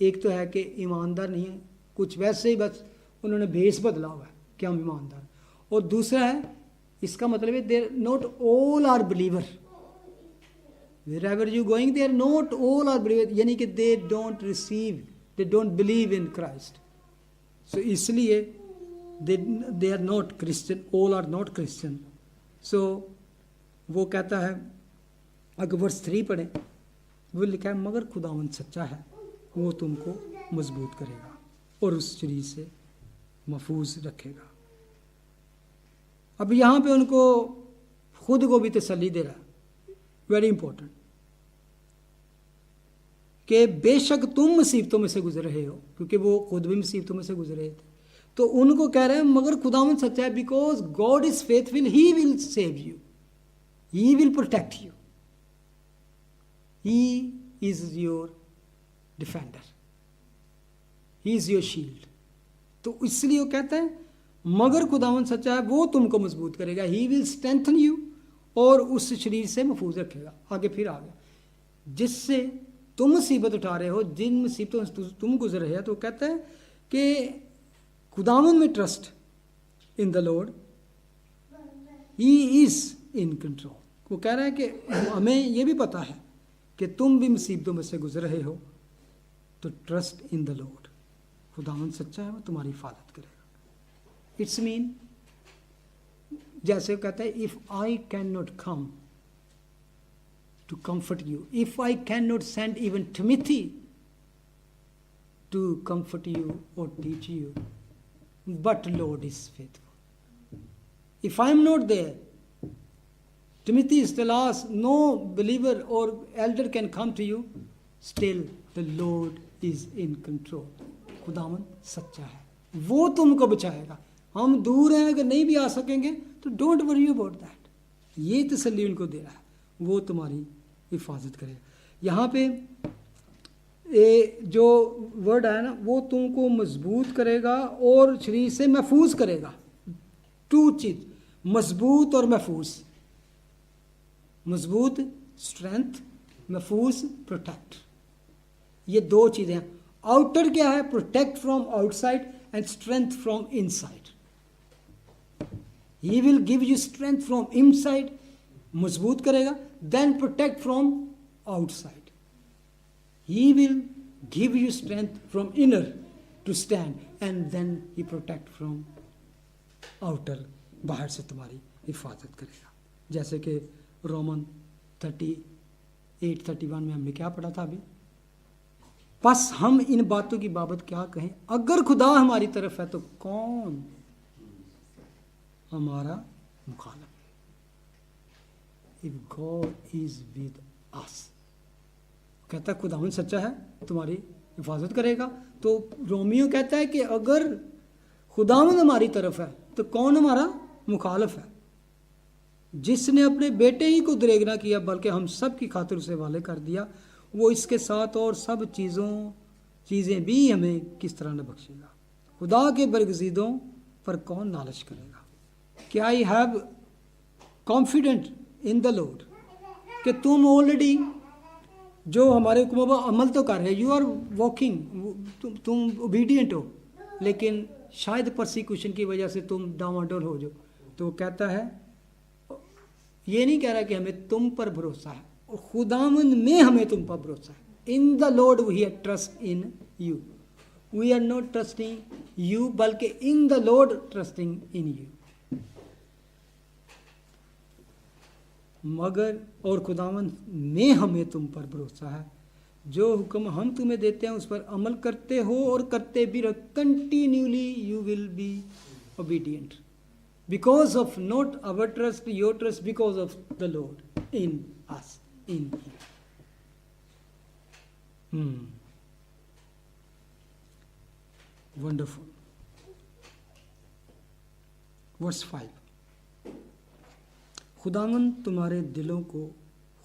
एक तो है कि ईमानदार नहीं है, कुछ वैसे ही बस उन्होंने भेस बदला हुआ है कि हम ईमानदार, और दूसरा है इसका मतलब है there not all are believer, wherever you going there not all are believer, यानी कि they don't receive, they don't believe in Christ. So इसलिए they are not Christian, all are not Christian. So वो कहता है, अगर verse 3 पढ़ें, वो लिखा है मगर खुदावंद सच्चा है, वो तुमको मजबूत करेगा और उस शरीर से महफूज रखेगा। अब यहाँ पे उनको खुद को भी तसल्ली दे रहा है, वेरी इंपॉर्टेंट, कि बेशक तुम मुसीबतों में से गुजर रहे हो, क्योंकि वो खुद भी मुसीबतों में से गुजर रहे थे, तो उनको कह रहे हैं मगर खुदावंद सच्चा है, because God is faithful, he will save you, he will protect you, he is your defender, he is your shield. तो इसलिए वो कहता है मगर खुदावंद सच्चा है, वो तुमको मजबूत करेगा, ही विल स्ट्रेंथन यू, और उस शरीर से महफूज रखेगा। आगे फिर आ गया, जिससे तुम मुसीबत उठा रहे हो, जिन मुसीबतों से तुम गुजर रहे हो, तो कहता है कि खुदावंद में trust in the Lord, he is in control. वो कह रहा है कि हमें ये भी पता है कि तुम भी मुसीबतों में से गुजर रहे हो, तो ट्रस्ट इन द लॉर्ड, खुदावंद सच्चा है, वो तुम्हारी हिफाजत करेगा। इट्स मीन, जैसे कहता है if I can not come to comfort you, if I cannot send even Timothy to comfort you or teach you, but Lord is faithful. If I am not there, Timothy is the last, no believer or elder can come to you, still the Lord is in control. खुदावंद सच्चा है, वो तुमको बचाएगा। हम दूर हैं, अगर नहीं भी आ सकेंगे तो डोंट वरी अबाउट दैट, ये तसल्ली उनको दे रहा है, वो तुम्हारी हिफाजत करेगा। यहाँ पे जो वर्ड है ना, वो तुमको मजबूत करेगा और शरीर से महफूज करेगा। 2 चीज, मजबूत और महफूज। मजबूत स्ट्रेंथ, महफूज प्रोटेक्ट, ये 2 चीजें हैं। आउटर क्या है? Protect from outside and strength from inside. He will give you strength from inside, मजबूत करेगा, then protect from outside. He will give you strength from inner to stand, and then he protect from outer, बाहर से तुम्हारी हिफाजत करेगा। जैसे कि Roman 38:31 में हमने क्या पढ़ा था अभी, बस हम इन बातों की बाबत क्या कहें, अगर खुदा हमारी तरफ है तो कौन हमारा मुखालिफ। If God is with us, कहता है खुदावंद सच्चा है, तुम्हारी हिफाजत करेगा। तो रोमियो कहता है कि अगर खुदावंद हमारी तरफ है तो कौन हमारा मुखालिफ है। जिसने अपने बेटे ही को दरेग ना किया बल्कि हम सब की खातिर उसे वाले कर दिया, वो इसके साथ और सब चीज़ें भी हमें किस तरह न बख्शेगा। खुदा के बरगज़ीदों पर कौन नालिश करेगा। क्या I have confident in the Lord, कि तुम ऑलरेडी जो हमारे हुक्मों पर अमल तो कर रहे हो, यू आर वॉकिंग, तुम ओबीडियंट हो, लेकिन शायद परसिक्यूशन की वजह से तुम डामाडोल हो जाओ। तो कहता है, ये नहीं कह रहा कि हमें तुम पर भरोसा है, और खुदावंद में हमें तुम पर भरोसा है। In the Lord we are trust in you, we are not trusting you, बल्कि in the Lord trusting in you. मगर और खुदावंद में हमें तुम पर भरोसा है, जो हुक्म हम तुम्हें देते हैं उस पर अमल करते हो और करते भी रहो। Continuously you will be obedient because of not our trust, your trust, because of the Lord in us, in wonderful. Verse 5, خداوند تمہارے دلوں کو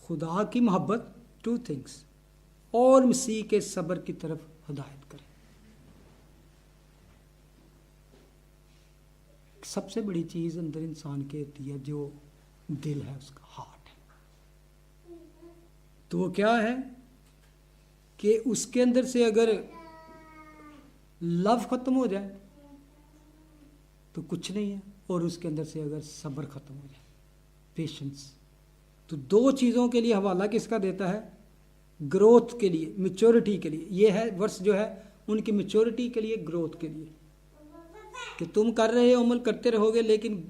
خدا کی محبت 2 things اور مسیح کے صبر کی طرف ہدایت کرے. سب سے بڑی چیز اندر انسان کے ہوتی ہے جو دل ہے، اس کا ہارٹ ہے. تو وہ کیا ہے کہ اس کے اندر سے اگر لو ختم ہو جائے تو کچھ نہیں ہے، اور اس کے اندر سے اگر صبر ختم ہو جائے، پیشنس. تو 2 چیزوں کے لیے حوالہ کس کا دیتا ہے؟ گروتھ کے لیے، میچورٹی کے لیے. یہ ہے ورس جو ہے ان کی میچورٹی کے لیے، گروتھ کے لیے، کہ تم کر رہے ہو، عمل کرتے رہو گے، لیکن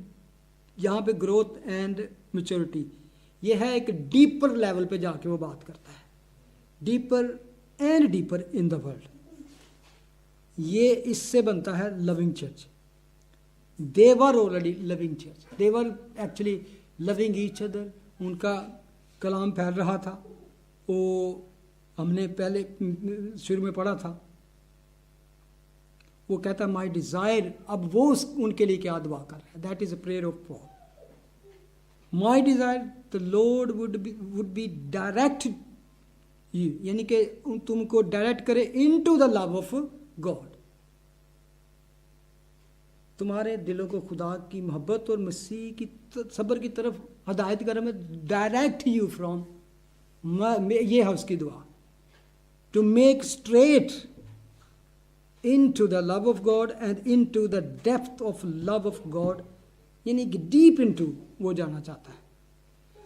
یہاں پہ گروتھ اینڈ میچورٹی یہ ہے ایک ڈیپر لیول پہ جا کے وہ بات کرتا ہے. Deeper and deeper in the world. یہ اس سے بنتا ہے لونگ church. they were already loving church. they were actually loving each other. ان کا کلام پھیل رہا تھا. وہ ہم نے پہلے شروع میں پڑھا تھا. وہ کہتا ہے مائی ڈیزائر. اب وہ ان کے لیے کیا دعا کر رہا ہے؟ That is a prayer of Paul. My desire the Lord would be direct you, یعنی کہ تم کو ڈائریکٹ کرے into the love of God. تمہارے دلوں کو خدا کی محبت اور مسیح کی صبر کی طرف ہدایت کرے. میں ڈائریکٹ یو فرام، یہ ہے اس کی دعا. To make straight in to the love of God and in to the depth of love of God, یعنی کہ ڈیپ ان ٹو وہ جانا چاہتا ہے.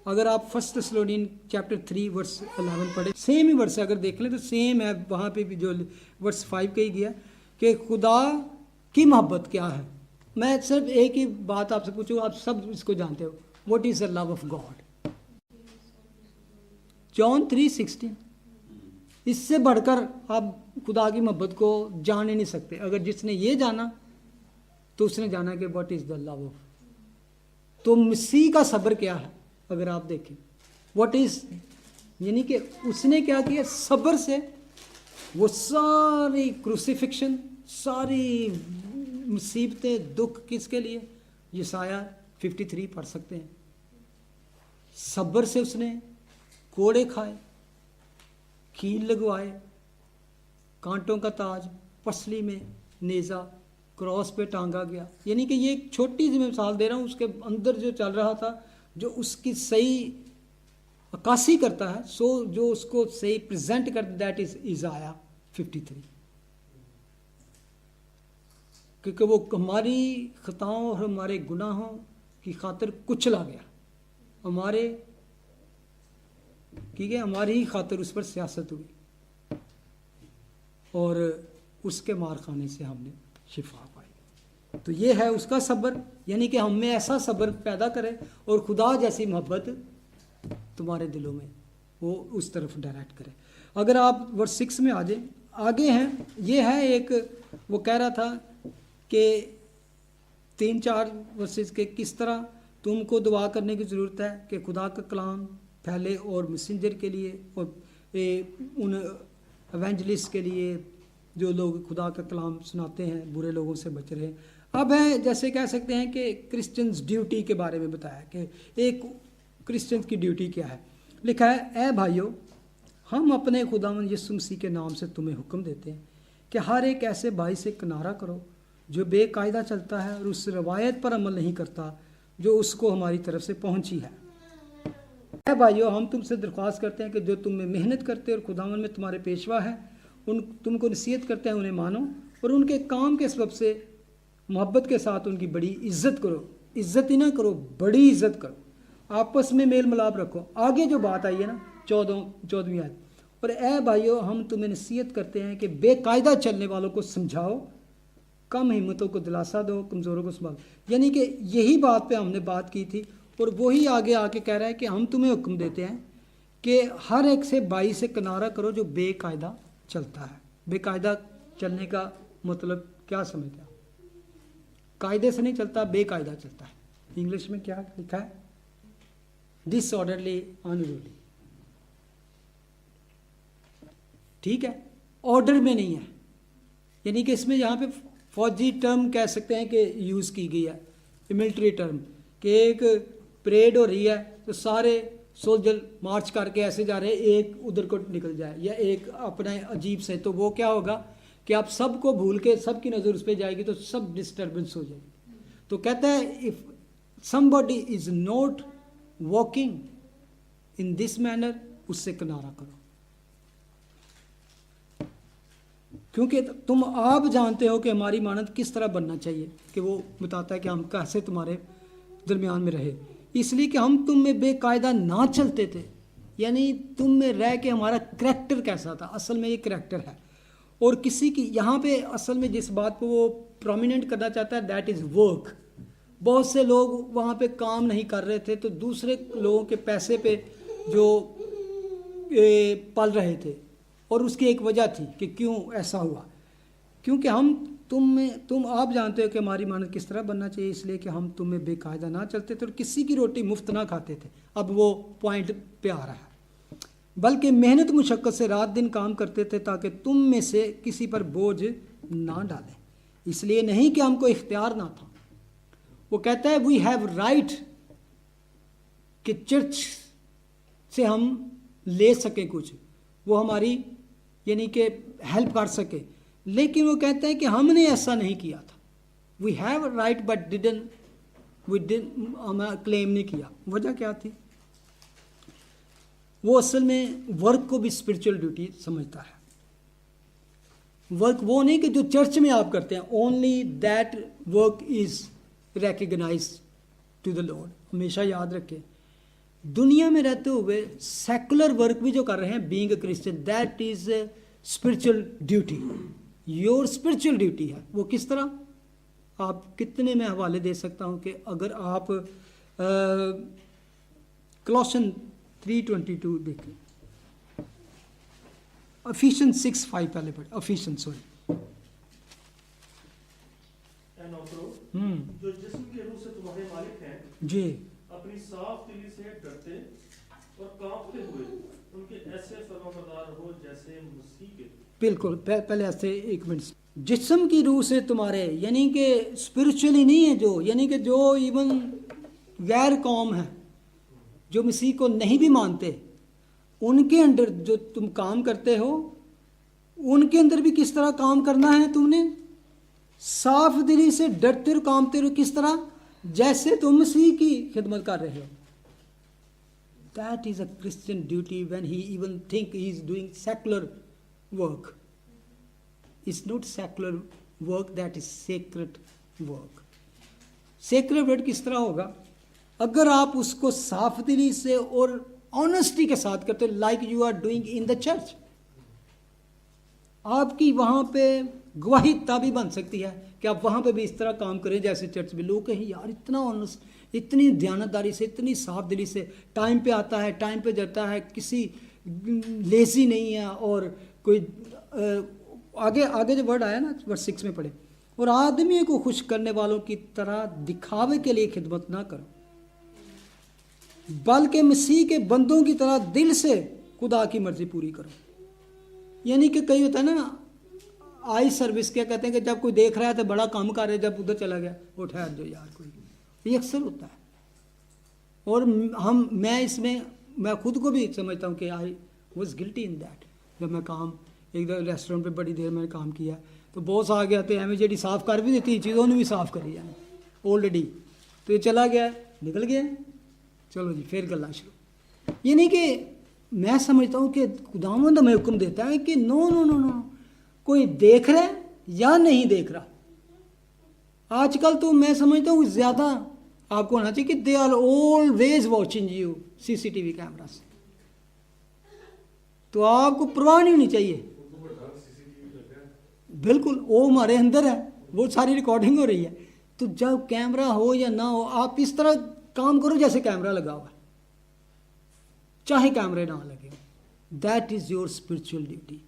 اگر آپ 1 تھیسالونین چیپٹر 3 ورس 11 پڑھیں، سیم ہی ورس اگر دیکھ لیں تو سیم ہے. وہاں پہ بھی جو ورس 5 کہی گیا کہ خدا کی محبت کیا ہے. میں صرف ایک ہی بات آپ سے پوچھوں، آپ سب اس کو جانتے ہو. What is the love of God? John 3:16. اس سے بڑھ کر آپ خدا کی محبت کو جان ہی نہیں سکتے. اگر جس نے یہ جانا تو اس نے جانا کہ what is the love of. تو مسیح کا صبر کیا ہے اگر آپ دیکھیں، واٹ از، یعنی کہ اس نے کیا کیا؟ صبر سے وہ ساری کروسیفکشن، ساری مصیبتیں، دکھ کس کے لیے؟ یسایہ 53 پڑھ سکتے ہیں. صبر سے اس نے کوڑے کھائے، کیل لگوائے، کانٹوں کا تاج، پسلی میں نیزہ، کراس پہ ٹانگا گیا. یعنی کہ یہ ایک چھوٹی سی مثال دے رہا ہوں، اس کے اندر جو چل رہا تھا، جو اس کی صحیح عکاسی کرتا ہے، جو اس کو صحیح پریزنٹ کرتا، دیٹ از یسایہ 53. کیونکہ وہ ہماری خطاؤں اور ہمارے گناہوں کی خاطر کچلا گیا، ہماری ہی خاطر اس پر سیاست ہوئی، اور اس کے مار خانے سے ہم نے شفا پائی. تو یہ ہے اس کا صبر، یعنی کہ ہم میں ایسا صبر پیدا کرے اور خدا جیسی محبت تمہارے دلوں میں وہ اس طرف ڈائریکٹ کرے. اگر آپ ورس 6 میں آ جائیں، آگے ہیں. یہ ہے ایک، وہ کہہ رہا تھا کہ 3-4 ورسز کے کس طرح تم کو دعا کرنے کی ضرورت ہے کہ خدا کا کلام پھیلے، اور میسنجر کے لیے، اور ان ایونجلسٹ کے لیے جو لوگ خدا کا کلام سناتے ہیں، برے لوگوں سے بچ رہے ہیں. اب ہے جیسے کہہ سکتے ہیں کہ کرسچنز ڈیوٹی کے بارے میں بتایا کہ ایک کرسچنز کی ڈیوٹی کیا ہے. لکھا ہے، اے بھائیو، ہم اپنے خداوند یسوع مسیح کے نام سے تمہیں حکم دیتے ہیں کہ ہر ایک ایسے بھائی سے کنارہ کرو جو بے قاعدہ چلتا ہے اور اس روایت پر عمل نہیں کرتا جو اس کو ہماری طرف سے پہنچی ہے. اے بھائیو، ہم تم سے درخواست کرتے ہیں کہ جو تم میں محنت کرتے اور خداوند میں تمہارے پیشوا ہیں، تم کو نصیحت کرتے ہیں، انہیں مانو، اور ان کے کام کے سبب سے محبت کے ساتھ ان کی بڑی عزت کرو. عزت ہی نہ کرو، بڑی عزت کرو. آپس میں میل ملاپ رکھو. آگے جو بات آئی ہے نا 14ویں آیت، اور اے بھائیو، ہم تمہیں نصیحت کرتے ہیں کہ بے قاعدہ چلنے والوں کو سمجھاؤ، کم ہمتوں کو دلاسا دو، کمزوروں کو سنبھالو. یعنی کہ یہی بات پہ ہم نے بات کی تھی، اور وہی آگے آ کے کہہ رہا ہے کہ ہم تمہیں حکم دیتے ہیں کہ ہر ایک سے بھائی سے کنارہ کرو جو بے قاعدہ چلتا ہے. بے قاعدہ چلنے کا مطلب کیا سمجھتے ہیں؟ قاعدے سے نہیں چلتا، بے قاعدہ چلتا ہے. انگلش میں کیا لکھا ہے؟ ڈس آرڈرلی، انروللی. ٹھیک ہے، آرڈر میں نہیں ہے. یعنی کہ اس میں یہاں پہ فوجی ٹرم کہہ سکتے ہیں کہ یوز کی گئی ہے، ملٹری ٹرم، کہ ایک परेड हो रही है तो सारे सोल्जर मार्च करके ऐसे जा रहे हैं, एक उधर को निकल जाए या एक अपना अजीब से, तो वो क्या होगा कि आप सबको भूल के सबकी नज़र उस पर जाएगी तो सब डिस्टर्बेंस हो जाएगी। तो कहता है if somebody is not walking in this manner, उससे किनारा करो, क्योंकि तुम आप जानते हो कि हमारी मानद किस तरह बनना चाहिए, कि वो बताता है कि हम कैसे तुम्हारे दरमियान में रहे, इसलिए कि हम तुम में बेकायदा ना चलते थे, यानी तुम में रह के हमारा करैक्टर कैसा था, असल में ये करैक्टर है। और किसी की यहाँ पे असल में जिस बात को वो प्रोमिनेंट करना चाहता है दैट इज़ वर्क। बहुत से लोग वहाँ पे काम नहीं कर रहे थे तो दूसरे लोगों के पैसे पे जो पल रहे थे, और उसकी एक वजह थी कि क्यों ऐसा हुआ, क्योंकि हम तुम आप जानते हो कि हमारी मानद किस तरह बनना चाहिए, इसलिए कि हम तुम में बेकायदा ना चलते थे और किसी की रोटी मुफ्त ना खाते थे। अब वो पॉइंट पे आ रहा है, बल्कि मेहनत मुशक्क़त से रात दिन काम करते थे ताकि तुम में से किसी पर बोझ ना डालें, इसलिए नहीं कि हमको इख्तियार ना था। वो कहता है वी हैव राइट कि चर्च से हम ले सके कुछ, वो हमारी यानी कि हेल्प कर सके, लेकिन वो कहते हैं कि हमने ऐसा नहीं किया था। We have right but didn't हम क्लेम नहीं किया। वजह क्या थी? वो असल में वर्क को भी स्पिरिचुअल ड्यूटी समझता है। वर्क वो नहीं कि जो चर्च में आप करते हैं, only that work is recognize to the Lord. हमेशा याद रखें, दुनिया में रहते हुए सेकुलर वर्क भी जो कर रहे हैं, being a Christian, that is spiritual duty, your spiritual duty है। वो किस तरह? आप कितने में हवाले दे सकता हूं कि अगर आप कॉलोसियन 3:22 देखें, एफिशिएंस 6:5 पहले पढ़े, एफिशिएंस सॉरी, जो जिस्म के रूह से तुम्हारे मालिक हैं जी, अपनी साफ दिली से डरते और कांपते हुए उनके ऐसे फरमाबरदार हो जैसे मसीह के। बिल्कुल, पहले ऐसे एक मिनट, जिस्म की रूह से तुम्हारे, यानी कि स्पिरिचुअली नहीं है, जो यानी कि जो इवन गैर कौम है, जो मसीह को नहीं भी मानते, उनके अंदर जो तुम काम करते हो, उनके अंदर भी किस तरह काम करना है तुमने? साफ दिली से डरते और कांपते रहो। किस तरह? जैसे तुम मसीह की खिदमत कर रहे हो। That is a Christian duty when he even think he is doing secular work. It's not secular work, that is secret work. Secret work किस तरह होगा? अगर आप उसको साफ दिली से और ऑनेस्टी के साथ करते हो, like you are doing in the church, आपकी वहाँ पे गवाही तभी बन सकती है कि आप वहाँ पे भी इस तरह काम करें जैसे चर्च में। लोग कहें यार इतना ऑनेस्ट, इतनी ध्यानदारी से, इतनी साफ दिली से, टाइम पे आता है, टाइम पे जाता है, किसी लेजी नहीं है, और कोई आगे जो वर्ड आया ना वर्स 6 में पढ़े, और आदमी को खुश करने वालों की तरह दिखावे के लिए खिदमत ना करो, बल्कि मसीह के बंदों की तरह दिल से खुदा की मर्जी पूरी करो। यानी कि कई होता है ना, आई सर्विस क्या कहते हैं कि जब कोई देख रहा है तो बड़ा काम कर रहे, जब उधर चला गया वो ठहर जो यार कोई, ये अक्सर होता है। और मैं खुद को भी समझता हूँ कि I was guilty in that. जब मैं काम एक रेस्टोरेंट पे बड़ी देर मैंने काम किया तो बॉस आ गया तो एम जी साफ कर भी देती, चीज़ों ने भी साफ करी जाने ऑलरेडी, तो ये चला गया, निकल गया, चलो जी फिर गल्ला शुरू। ये नहीं कि मैं समझता हूँ कि खुदावंद हमें हुक्म देता है कि नो नो नो नो, कोई देख रहा है या नहीं देख रहा। आजकल तो मैं समझता हूँ ज़्यादा आपको होना चाहिए कि they are always watching you, CCTV camera से, तो आपको परवाह नहीं होनी चाहिए। बिल्कुल, वो हमारे अंदर है, वो सारी रिकॉर्डिंग हो रही है। तो जब कैमरा हो या ना हो, आप इस तरह काम करो जैसे कैमरा लगा हुआ है, चाहे कैमरे ना लगे हो। That is your spiritual duty.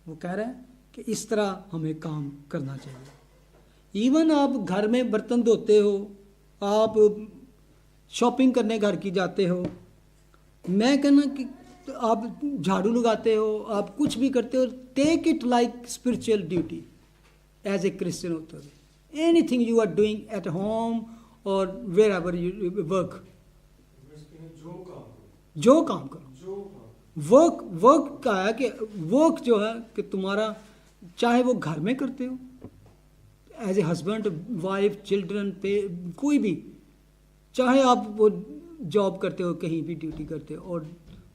वो कह रहे हैं कि इस तरह हमें काम करना चाहिए। इवन आप घर में बर्तन धोते हो, आप शॉपिंग करने घर की जाते हो, मैं कहना कि आप झाड़ू लगाते हो, आप कुछ भी करते हो, take it like spiritual duty as a Christian होते हुए। Anything you are doing at home और वेयर एवर यू वर्क, جو کام کرو. ورک کا ہے کہ ورک جو ہے کہ تمہارا چاہے وہ گھر میں کرتے ہو as a husband wife children پہ کوئی بھی, چاہے آپ وہ جاب کرتے ہو کہیں بھی ڈیوٹی کرتے ہو, اور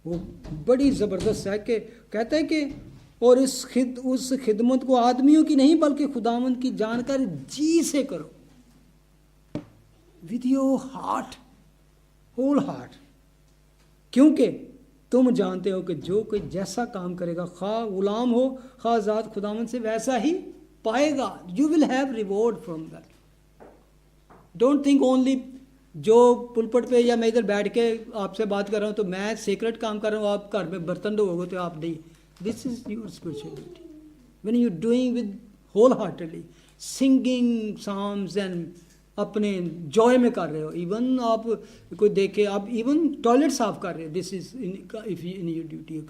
وہ بڑی زبردست ہے کہ کہتا ہے کہ اور اس خدمت کو آدمیوں کی نہیں بلکہ خداوند کی جانکاری جی سے کرو, with your heart, whole heart, کیونکہ تم جانتے ہو کہ جو کوئی جیسا کام کرے گا خواہ غلام ہو خواہ ذات خداوند سے ویسا ہی پائے گا. You will have reward from that. Don't think only جو پلپٹ پہ یا میں ادھر بیٹھ کے آپ سے بات کر رہا ہوں تو میں سیکرٹ کام کر رہا ہوں, آپ گھر میں برتن دھو گے تو آپ نہیں. This is your spirituality when you doing with wholeheartedly singing psalms and اپنے جوائے میں کر رہے ہو. ایون آپ کوئی دیکھے آپ ایون ٹوائلٹ صاف کر رہے ہو, this is of in your duty.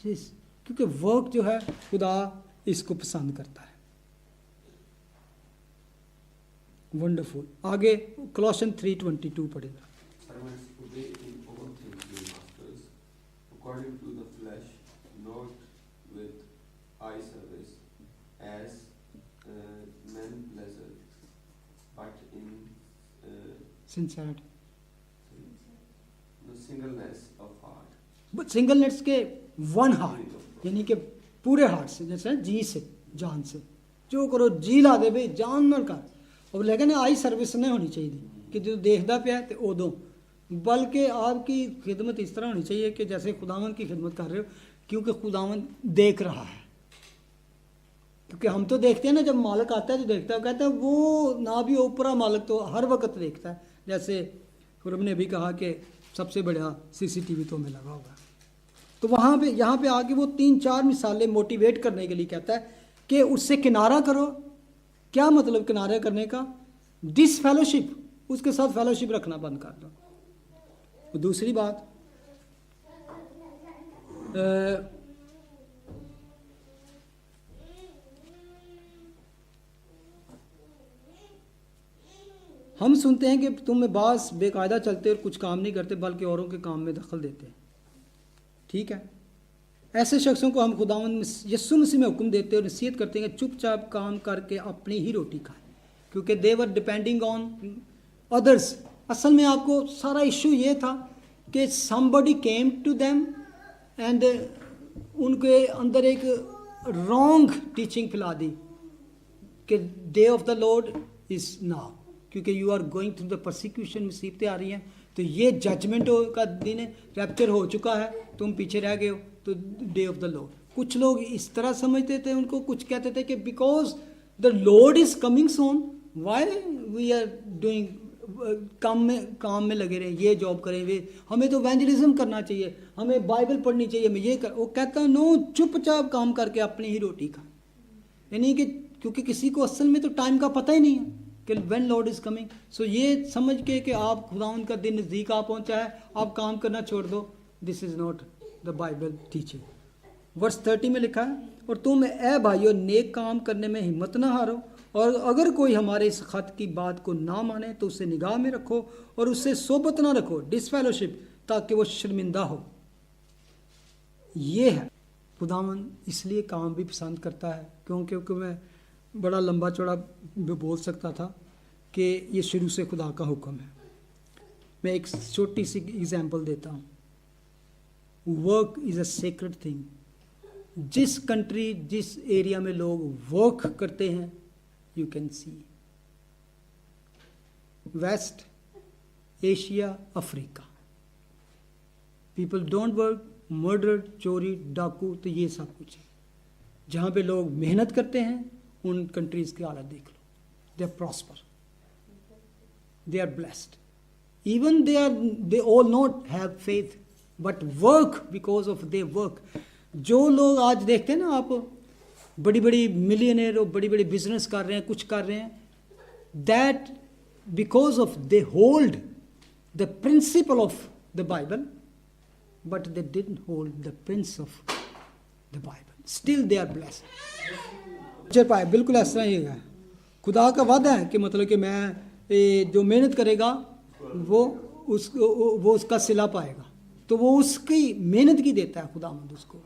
کیونکہ ورک جو ہے خدا اس کو پسند کرتا ہے. ونڈرفل. آگے کولوسین 3:22 پڑھے گا. Servants, obey in all things your masters, according to the flesh, not with eye service, as men pleasure, but in sincerity, the singleness of heart. But singleness کے ون ہارٹ, یعنی کہ پورے ہارٹ سے, جیسے جی سے جان سے جو کرو, جی لا دے بھائی جان نہ کر. اور لیکن آئی سروس نہیں ہونی چاہیے کہ جو دیکھتا پیا تو ادو, بلکہ آپ کی خدمت اس طرح ہونی چاہیے کہ جیسے خداوند کی خدمت کر رہے ہو, کیونکہ خداوند دیکھ رہا ہے. کیونکہ ہم تو دیکھتے ہیں نا, جب مالک آتا ہے تو دیکھتا ہے, کہتا ہے وہ نہ بھی اوپرا مالک تو ہر وقت دیکھتا ہے. جیسے خرم نے بھی کہا کہ سب سے بڑا CCTV تو ہمیں لگا ہوگا. تو وہاں پہ یہاں پہ آگے وہ 3-4 مثالیں موٹیویٹ کرنے کے لیے کہتا ہے کہ اس سے کنارہ کرو. کیا مطلب کنارہ کرنے کا؟ ڈس فیلوشپ, اس کے ساتھ فیلوشپ رکھنا بند کر دو. دوسری بات, ہم سنتے ہیں کہ تم میں بعض بے قاعدہ چلتے اور کچھ کام نہیں کرتے بلکہ اوروں کے کام میں دخل دیتے ہیں. ٹھیک ہے, ایسے شخصوں کو ہم خداوند یسوع مسیح میں حکم دیتے اور نصیحت کرتے ہیں کہ چپ چاپ کام کر کے اپنی ہی روٹی کھائیں, کیونکہ دے ور ڈپینڈنگ آن ادرس. اصل میں آپ کو سارا ایشو یہ تھا کہ somebody came to them and ان کے اندر ایک رانگ ٹیچنگ پھیلا دی کہ day of the Lord is now, کیونکہ you are going through the persecution, مصیبتیں آ رہی ہیں تو یہ ججمنٹ کا دن ہے, ریپچر ہو چکا ہے, تم پیچھے رہ گئے ہو تو ڈے آف دا لارڈ. کچھ لوگ اس طرح سمجھتے تھے ان کو, کچھ کہتے تھے کہ because the Lord is coming soon why we are doing کام میں لگے رہے, یہ جاب کریں, ہمیں تو ایونجلزم کرنا چاہیے, ہمیں بائبل پڑھنی چاہیے, ہمیں یہ وہ کہتا نو, چپ چاپ کام کر کے اپنی ہی روٹی کھائیں. یعنی کہ کیونکہ کسی کو اصل میں تو ٹائم کا پتہ ہی نہیں ہے کہ وین لارڈ از کمنگ. سو یہ سمجھ کے کہ آپ خداوند کا دن نزدیک آ پہنچا ہے, آپ کام کرنا چھوڑ دو, this is not the Bible teaching. Verse 30 میں لکھا ہے, اور تم اے بھائیو نیک کام کرنے میں ہمت نہ ہارو, اور اگر کوئی ہمارے اس خط کی بات کو نہ مانے تو اسے نگاہ میں رکھو اور اس سے صحبت نہ رکھو, ڈس فیلوشپ, تاکہ وہ شرمندہ ہو. یہ ہے خداوند اس لیے کام بھی پسند کرتا ہے, کیونکہ میں بڑا لمبا چوڑا بول سکتا تھا کہ یہ شروع سے خدا کا حکم ہے. میں ایک چھوٹی سی ایگزامپل دیتا ہوں. Work is a sacred thing. جس کنٹری, جس ایریا میں لوگ ورک کرتے ہیں, you can see West Asia, افریقہ, پیپل ڈونٹ ورک, مرڈر, چوری, ڈاکو, تو یہ سب کچھ ہے. جہاں پہ لوگ محنت کرتے ہیں ان کنٹریز کی حالت دیکھ لو, they are prosper, they are blessed. Even they all not have faith but work because of their work. جو لوگ آج دیکھتے ہیں نا آپ, بڑی بڑی ملینئر اور بڑی بڑی بزنس کر رہے ہیں, کچھ کر رہے ہیں, that because of they hold the principle of the Bible but they didn't hold the prince of the Bible, still they are blessed. پائے بالکل اس طرح ہی ہے. خدا کا وعدہ ہے کہ مطلب کہ میں جو محنت کرے گا وہ वो उसका सिला पाएगा। तो वो उसकी मेहनत की देता है खुदावंद उसको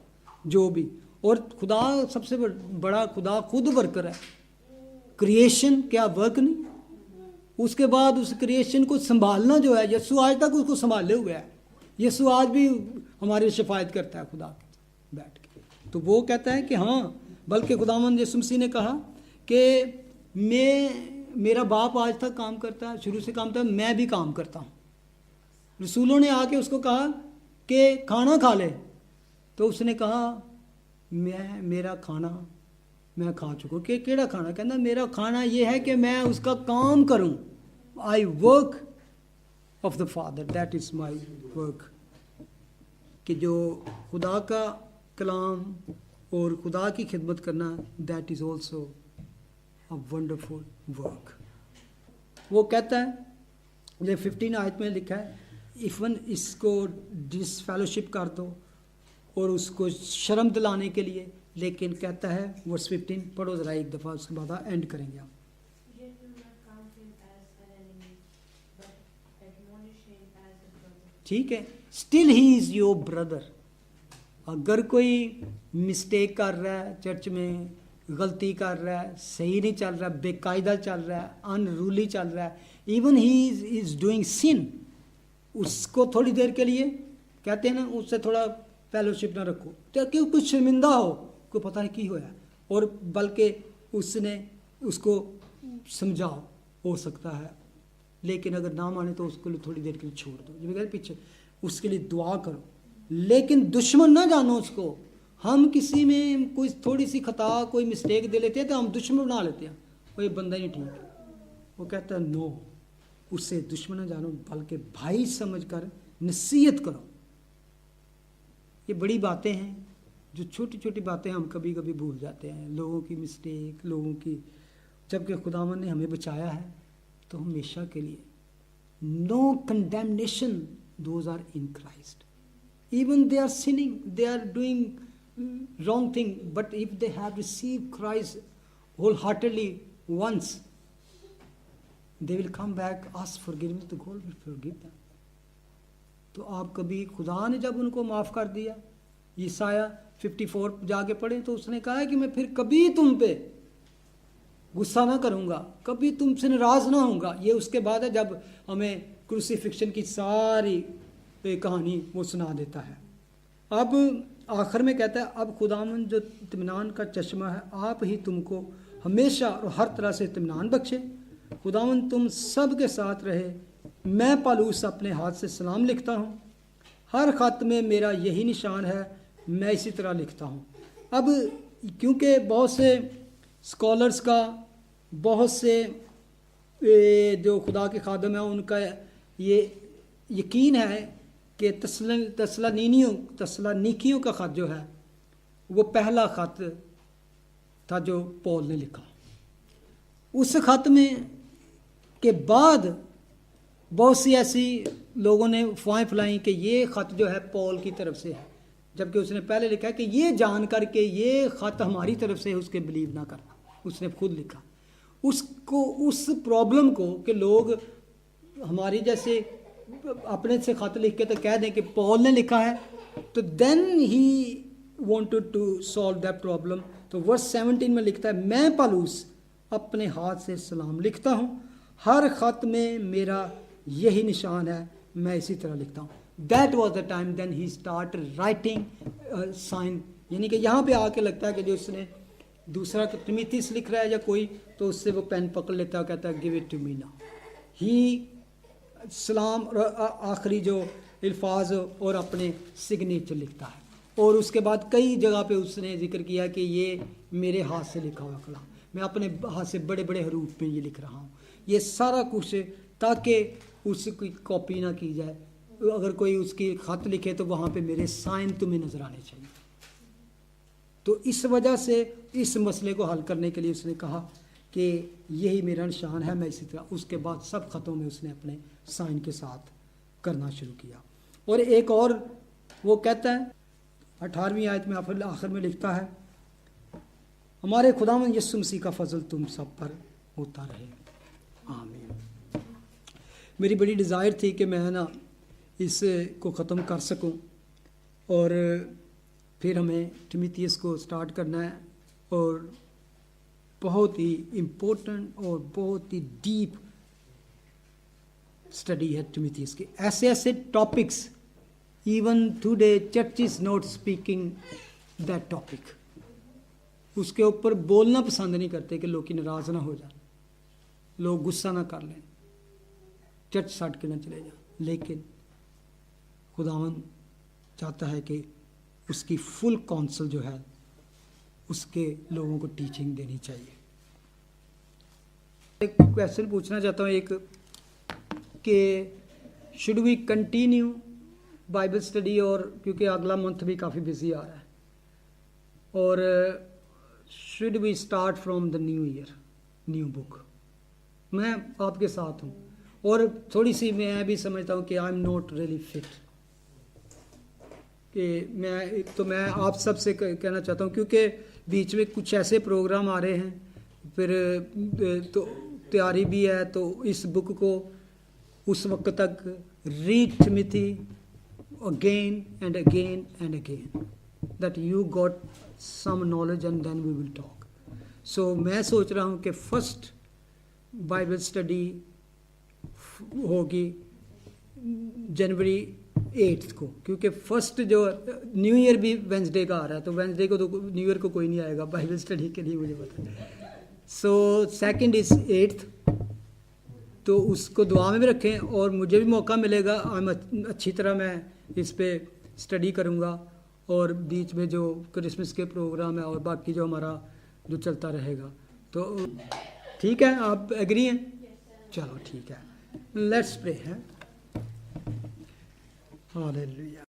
जो भी। और खुदा सबसे बड़ा खुदा खुद वर्कर है। क्रिएशन क्या वर्क नहीं, उसके बाद उस क्रिएशन को संभालना जो है, यीशु आज तक उसको संभाले हुए है। यीशु आज भी हमारी शिफायत करता है खुदा के बैठ के। तो वो कहता है कि हाँ, बल्कि खुदावंद यीशु मसीह ने कहा कि मेरा बाप आज तक काम करता है, शुरू से काम करता है, मैं भी काम करता हूँ। रसूलों ने आके उसको कहा कि खाना खा ले, तो उसने कहा मेरा खाना मैं खा चुका। कि केड़ा खाना? कहना मेरा खाना ये है कि मैं उसका काम करूं। I work of the father, that is my work. कि जो खुदा का कलाम और खुदा की खिदमत करना, that is also a wonderful work. वो कहता है, ये 15 आयत में लिखा है, इवन इसको डिसफेलोशिप कर दो और उसको शर्म दिलाने के लिए। लेकिन कहता है वर्स 15, पढ़ो ज़रा एक दफ़ा, उसके बाद एंड करेंगे हम। ठीक है, still he is your brother. अगर कोई मिस्टेक कर रहा है, चर्च में गलती कर रहा है, सही नहीं चल रहा, बेकायदा चल रहा है, अनरूली चल रहा है, इवन ही इज़ डूइंग सिन, उसको थोड़ी देर के लिए कहते हैं ना, उससे थोड़ा फेलोशिप ना रखो, ताकि कुछ शर्मिंदा हो, को पता नहीं की होया, और बल्कि उसको समझाओ हो सकता है। लेकिन अगर ना माने तो उसको थोड़ी देर के लिए छोड़ दो, जब कहते पीछे उसके लिए दुआ करो। लेकिन दुश्मन ना जानो उसको। हम किसी में कोई थोड़ी सी खता, कोई मिस्टेक दे लेते हैं तो हम दुश्मन बना लेते हैं, वो ये बंदा ही नहीं ठीक। वो कहता है नो, उससे दुश्मन ना जानो, बल्कि भाई समझ कर नसीहत करो। ये बड़ी बातें हैं, जो छोटी छोटी बातें हम कभी कभी भूल जाते हैं, लोगों की मिस्टेक, लोगों की, जबकि खुदावन ने हमें बचाया है तो हमेशा के लिए। No condemnation, those are in Christ. Even they are sinning, they are doing wrong thing, but if they have received Christ whole heartedly once, they will come back, ask forgiveness, the God will forgive them. तो आप कभी खुदा ने जब उनको माफ़ कर दिया, ईसाया 54 जाके पढ़े तो उसने कहा है कि मैं फिर कभी तुम पे गुस्सा ना करूँगा, कभी तुमसे नाराज़ ना होऊंगा। ये उसके बाद है जब हमें क्रूसीफिक्शन की सारी कहानी वो सुना देता है। अब आखिर में कहता है, अब खुदावंद जो इत्मीनान का चश्मा है, आप ही तुमको हमेशा और हर तरह से इत्मीनान बख्शे। खुदावंद तुम सब के साथ रहे। मैं पौलुस अपने हाथ से सलाम लिखता हूँ। हर ख़त में मेरा यही निशान है, मैं इसी तरह लिखता हूँ। अब क्योंकि बहुत से स्कॉलर्स का, बहुत से जो खुदा के खादम हैं, उनका ये यकीन है कि तस्सलुनीकियों का ख़त जो है वो पहला ख़त था जो पौल ने लिखा। उस ख़त में के बाद बहुत सी ऐसी लोगों ने अफवाहें फैलाई कि ये ख़त जो है पौल की तरफ से है, जबकि उसने पहले लिखा है कि ये जान कर के ये ख़त हमारी तरफ से है, उसके बिलीव ना करना। उसने खुद लिखा उसको, उस प्रॉब्लम को कि लोग हमारी जैसे अपने से ख़त लिख के तो कह दें कि पौल ने लिखा है, तो then he wanted to solve that problem. तो वर्स 17 में लिखता है, मैं पौलुस अपने हाथ से सलाम लिखता हूँ, हर ख़त में मेरा यही निशान है, मैं इसी तरह लिखता हूँ। That was the time then he start writing sign. यानी कि यहाँ पे आके लगता है कि जो उसने दूसरा तिमिथिस लिख रहा है या कोई, तो उससे वो पेन पकड़ लेता है, कहता है give it to me now. ही सलाम और आखिरी जो अल्फाज और अपने सिग्नेचर लिखता है। और उसके बाद कई जगह पे उसने जिक्र किया कि ये मेरे हाथ से लिखा हुआ कलाम, मैं अपने हाथ से बड़े बड़े हरूफ में ये लिख रहा हूँ। ये सारा कुछ ताकि उसकी कॉपी ना की जाए। अगर कोई उसकी ख़त लिखे तो वहाँ पे मेरे साइन तुम्हें नज़र आने चाहिए। तो इस वजह से इस मसले को हल करने के लिए उसने कहा कि यही मेरा निशान है, मैं इसी तरह। उसके बाद सब ख़तों में उसने अपने साइन के साथ करना शुरू किया। और एक और वो कहता है 18वीं आयत में आखिर में लिखता है, हमारे खुदावंद यीशु मसीह का फजल तुम सब पर होता रहे, आमीन। मेरी बड़ी डिज़ायर थी कि मैं ना इस को ख़त्म कर सकूं, और फिर हमें तिमुथियुस को स्टार्ट करना है, और बहुत ही इम्पोर्टेंट और बहुत ही डीप स्टडी है तिमुथियुस की। ऐसे ऐसे topics, even today church is not speaking that topic, उसके ऊपर बोलना पसंद नहीं करते कि लोग नाराज़ ना हो जाए, लोग गुस्सा ना कर लें, चर्च छੱਡ के ना चले जाए। लेकिन खुदावन चाहता है कि उसकी फुल काउंसिल जो है उसके लोगों को टीचिंग देनी चाहिए। एक क्वेश्चन पूछना चाहता हूँ एक, कि should we continue Bible study, और क्योंकि अगला मंथ भी काफ़ी बिजी आ रहा है, और should we start from the new year new book. मैं आपके साथ हूँ, और थोड़ी सी मैं भी समझता हूँ कि I am not really fit, कि मैं आप सब से कहना चाहता हूँ, क्योंकि बीच में कुछ ऐसे प्रोग्राम आ रहे हैं, फिर तो तैयारी भी है, तो इस बुक को उस वक्त तक read Timothy again and again and again, that you got some knowledge and then we will talk. So मैं सोच रहा हूँ कि फर्स्ट बाइबल स्टडी होगी जनवरी 8 को, क्योंकि फर्स्ट जो न्यू ईयर भी वेंसडे का आ रहा है, तो वेंसडे को तो न्यू ईयर को कोई नहीं आएगा बाइबल स्टडी के लिए, मुझे पता है। सो सेकंड इज़ 8th, तो उसको दुआ में भी रखें, और मुझे भी मौका मिलेगा, अच्छी तरह मैं इस पे स्टडी करूँगा, और बीच में जो क्रिसमस के प्रोग्राम है और बाकी जो हमारा जो चलता रहेगा, तो ठीक है। आप एग्री हैं? चलो ठीक है, लेट्स प्रे हैं। हालेलुया।